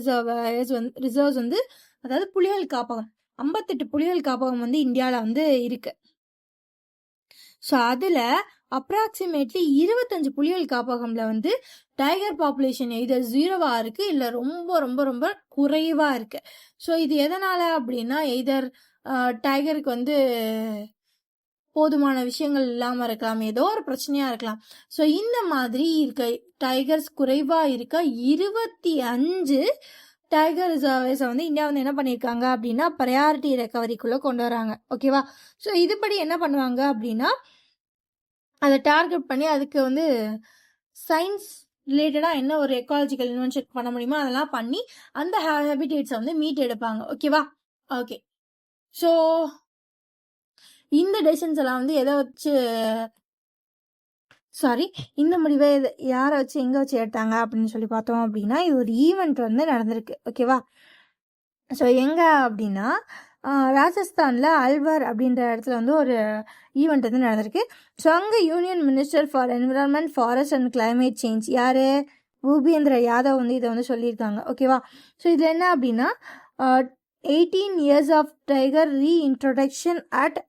ரிசர்வ்ஸ் வந்து, அதாவது புலிகள் காப்பகம், 58 புலிகள் காப்பகம் வந்து இந்தியாவில் வந்து இருக்கு. ஸோ அதில் அப்ராக்சிமேட்லி 25 புலிகள் காப்பகம்ல வந்து டைகர் பாப்புலேஷன் எய்தர் 0வா இருக்கு, இல்லை ரொம்ப ரொம்ப ரொம்ப குறைவா இருக்கு. ஸோ இது எதனால அப்படின்னா, எய்தர் டைகருக்கு வந்து போதுமான விஷயங்கள் இல்லாமல் இருக்கலாம், ஏதோ ஒரு பிரச்சனையாக இருக்கலாம். ஸோ இந்த மாதிரி இருக்க டைகர்ஸ் குறைவாக இருக்க 25 டைகர் ரிசர்வ்ஸை வந்து இந்தியா வந்து என்ன பண்ணியிருக்காங்க அப்படின்னா ப்ரையாரிட்டி ரெக்கவரிக்குள்ளே கொண்டு வராங்க. ஓகேவா? ஸோ இதுபடி என்ன பண்ணுவாங்க அப்படின்னா, அதை டார்கெட் பண்ணி அதுக்கு வந்து சயின்ஸ் ரிலேட்டடாக என்ன ஒரு எக்காலஜிக்கல் இன்வென்ஷன் பண்ண முடியுமோ அதெல்லாம் பண்ணி அந்த ஹேபிடேட்ஸை வந்து மீட் எடுப்பாங்க. ஓகேவா? ஓகே. ஸோ இந்த டெசிஷன்ஸ் எல்லாம் வந்து எதை வச்சு, இந்த முடிவை யாரை வச்சு எங்கே வச்சு எடுத்தாங்க அப்படின்னு சொல்லி பார்த்தோம் அப்படின்னா, இது ஒரு ஈவெண்ட் வந்து நடந்திருக்கு. ஓகேவா? ஸோ எங்கே அப்படின்னா, ராஜஸ்தானில் அல்வர் அப்படின்ற இடத்துல வந்து ஒரு ஈவெண்ட் வந்து நடந்திருக்கு. ஸோ அங்கே union minister for environment, forest and climate change யார், பூபேந்திர யாதவ் வந்து இதை வந்து சொல்லியிருக்காங்க. ஓகேவா? ஸோ இதில் என்ன அப்படின்னா, 18 years of tiger reintroduction at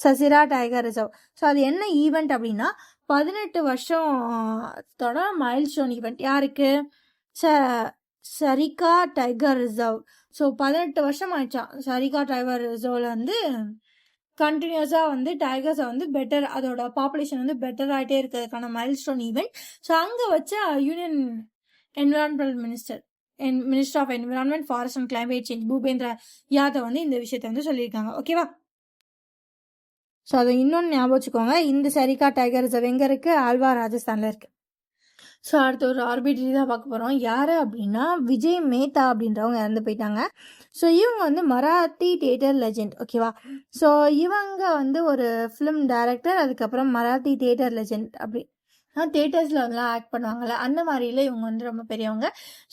Sariska tiger reserve. So அது என்ன ஈவெண்ட் அப்படின்னா, 18 வருஷத்தோட மைல்ஸ்டோன் ஈவெண்ட். யாருக்கு? சரிகா டைகர் ரிசர்வ். ஸோ 18 வருஷம் ஆயிடுச்சான் சரிகா டைகர் ரிசர்வ்ல வந்து கண்டினியூஸாக வந்து டைகர்ஸை வந்து பெட்டர், அதோட பாப்புலேஷன் வந்து பெட்டர் ஆகிட்டே இருக்கிறதுக்கான மைல்ஸ்டோன் ஈவெண்ட். ஸோ அங்கே வச்ச union environmental minister of environment, forest and climate change Bhupendra Yadav வந்து இந்த விஷயத்தை வந்து சொல்லியிருக்காங்க. ஓகேவா? ஸோ அதை இன்னொன்று ஞாபகம் வச்சுக்கோங்க, இந்த சரிகா டைகர் ரிசர்வ் எங்கே இருக்குது? ஆல்வா, ராஜஸ்தானில் இருக்குது. ஸோ அடுத்து ஒரு ஆர்பிட்ரி தான் பார்க்க போகிறோம். யார் அப்படின்னா விஜய் மேத்தா அப்படின்றவங்க இறந்து போயிட்டாங்க. ஸோ இவங்க வந்து மராத்தி தியேட்டர் லெஜெண்ட். ஓகேவா? ஸோ இவங்க வந்து ஒரு ஃபிலிம் டைரக்டர், அதுக்கப்புறம் மராத்தி தியேட்டர் லெஜெண்ட். அப்படி தியேட்டர்ஸில் வந்து ஆக்ட் பண்ணுவாங்கள்ல, அந்த மாதிரில இவங்க வந்து ரொம்ப பெரியவங்க.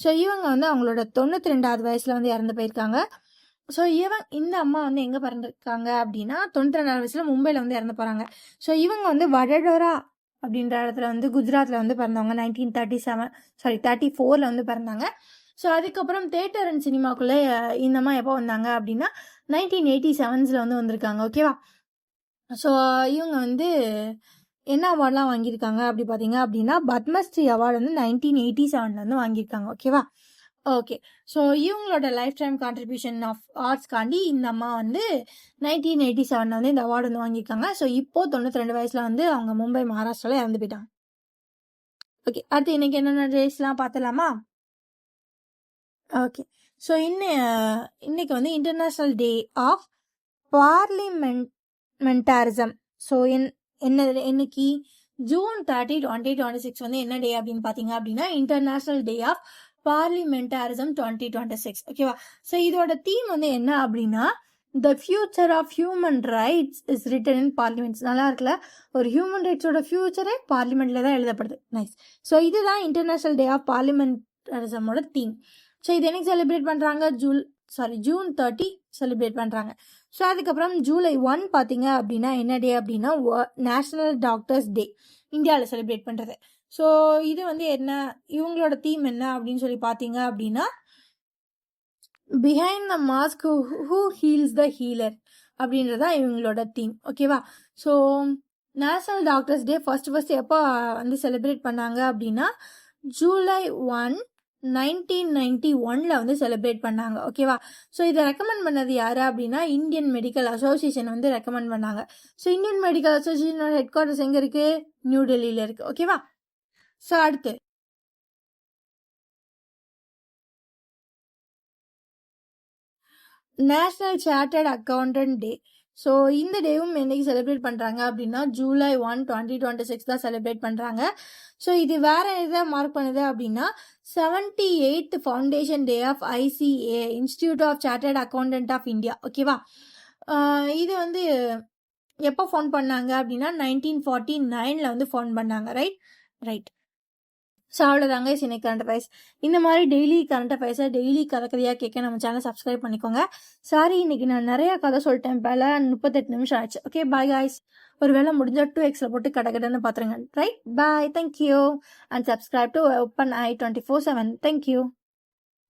ஸோ இவங்க வந்து அவங்களோட 92வது வயசில் வந்து இறந்து போயிருக்காங்க. ஸோ இந்த அம்மா வந்து எங்கே பிறந்திருக்காங்க அப்படின்னா 92வது வயசில் மும்பையில் வந்து இறந்து போகிறாங்க. ஸோ இவங்க வந்து வடோதரா அப்படின்ற இடத்துல வந்து குஜராத்தில் வந்து பிறந்தவங்க. 1934 வந்து பிறந்தாங்க. ஸோ அதுக்கப்புறம் தேட்டர் அண்ட் சினிமாக்குள்ளே இந்த அம்மா எப்போ வந்தாங்க அப்படின்னா 1987 வந்து வந்திருக்காங்க. ஓகேவா? ஸோ இவங்க வந்து என்ன அவார்ட்லாம் வாங்கியிருக்காங்க அப்படி பார்த்தீங்க அப்படின்னா பத்மஸ்ரீ அவார்டு வந்து 1987 வந்து வாங்கியிருக்காங்க. ஓகேவா? ஓகே. ஸோ இவங்களோட லைஃப் டைம் கான்ட்ரிபியூஷன் ஆஃப் ஆர்ட்ஸ்காண்டி இந்த அம்மா வந்து 1987 வந்து இந்த அவார்டு வந்து வாங்கியிருக்காங்க. ஸோ இப்போ 92 வயசில் வந்து அவங்க மும்பை, மகாராஷ்டிராவில் இறந்து போயிட்டாங்க. ஓகே, அடுத்து இன்னைக்கு என்னென்ன டேஸ்லாம் பார்த்துலாமா? ஓகே. ஸோ இன்னைக்கு வந்து இன்டர்நேஷ்னல் டே ஆஃப் பார்லிமெண்டாரிசம். ஸோ இன்னைக்கு June 30, 2026 வந்து என்ன டே அப்படின்னு பார்த்தீங்க அப்படின்னா இன்டர்நேஷ்னல் டே ஆஃப் பார்லிமெண்டாரிசம் 2026. ஓகேவா? ஸோ இதோட தீம் வந்து என்ன அப்படின்னா the future of human rights is written in parliaments. நல்லா இருக்குல்ல? ஒரு ஹியூமன் ரைட்ஸோட ஃபியூச்சரே பார்லிமெண்ட்ல தான் எழுதப்படுது. நைஸ். ஸோ இதுதான் இன்டர்நேஷ்னல் டே ஆஃப் பார்லிமெண்டாரிசமோட தீம். ஸோ இது என்னைக்கு செலிப்ரேட் பண்ணுறாங்க? June 30 செலிப்ரேட் பண்ணுறாங்க. ஸோ அதுக்கப்புறம் July 1 பார்த்தீங்க அப்படின்னா என்ன டே அப்படின்னா நேஷ்னல் டாக்டர்ஸ் டே, இந்தியாவில் செலிப்ரேட் பண்ணுறது. ஸோ இது வந்து என்ன, இவங்களோட தீம் என்ன அப்படின்னு சொல்லி பார்த்தீங்க அப்படின்னா behind the mask who heels the healer அப்படின்றதான் இவங்களோட தீம். ஓகேவா? So national doctors day first எப்போ வந்து செலிப்ரேட் பண்ணாங்க அப்படின்னா July 1, 1991 வந்து செலிப்ரேட் பண்ணாங்க. ஓகேவா? ஸோ இதை ரெக்கமெண்ட் பண்ணது யாரு அப்படின்னா இந்தியன் மெடிக்கல் அசோசியேஷன் வந்து ரெக்கமெண்ட் பண்ணாங்க. ஸோ இந்தியன் மெடிக்கல் அசோசியேஷனோட ஹெட் குவார்டர்ஸ் எங்கே இருக்கு? நியூ டெல்லியில் இருக்கு. ஓகேவா? ஸோ அடுத்து national chartered accountant day. So இந்த டேவும் என்னைக்கு செலிப்ரேட் பண்ணுறாங்க அப்படின்னா July 1, 2026 தான் செலிப்ரேட் பண்ணுறாங்க. ஸோ இது வேற எதை மார்க் பண்ணுது அப்படின்னா 78th foundation day of ICA, institute of chartered accountant of India. ஓகேவா? இது வந்து எப்போ ஃபவுண்ட் பண்ணாங்க அப்படின்னா 1949 வந்து ஃபவுண்ட் பண்ணாங்க. ரைட். ஸோ அவ்வளோதாங்க இன்னைக்கு கரண்ட் அஃபேர்ஸ். இந்த மாதிரி டெய்லி கரண்ட் அஃபேர்ஸை டெய்லி கதையாக கேட்க நம்ம சேனல் சப்ஸ்கிரைப் பண்ணிக்கோங்க. சாரி, இன்னைக்கு நான் நிறையா கதை சொல்லிட்டேன். பல 38 நிமிஷம் ஆச்சு. Okay, bye guys. ஒரு வேளை முடிஞ்சா 2xல போட்டு கடகடன்னு பார்த்துருங்க. Right, bye, thank you and subscribe to OpenAI 24/7. Thank you.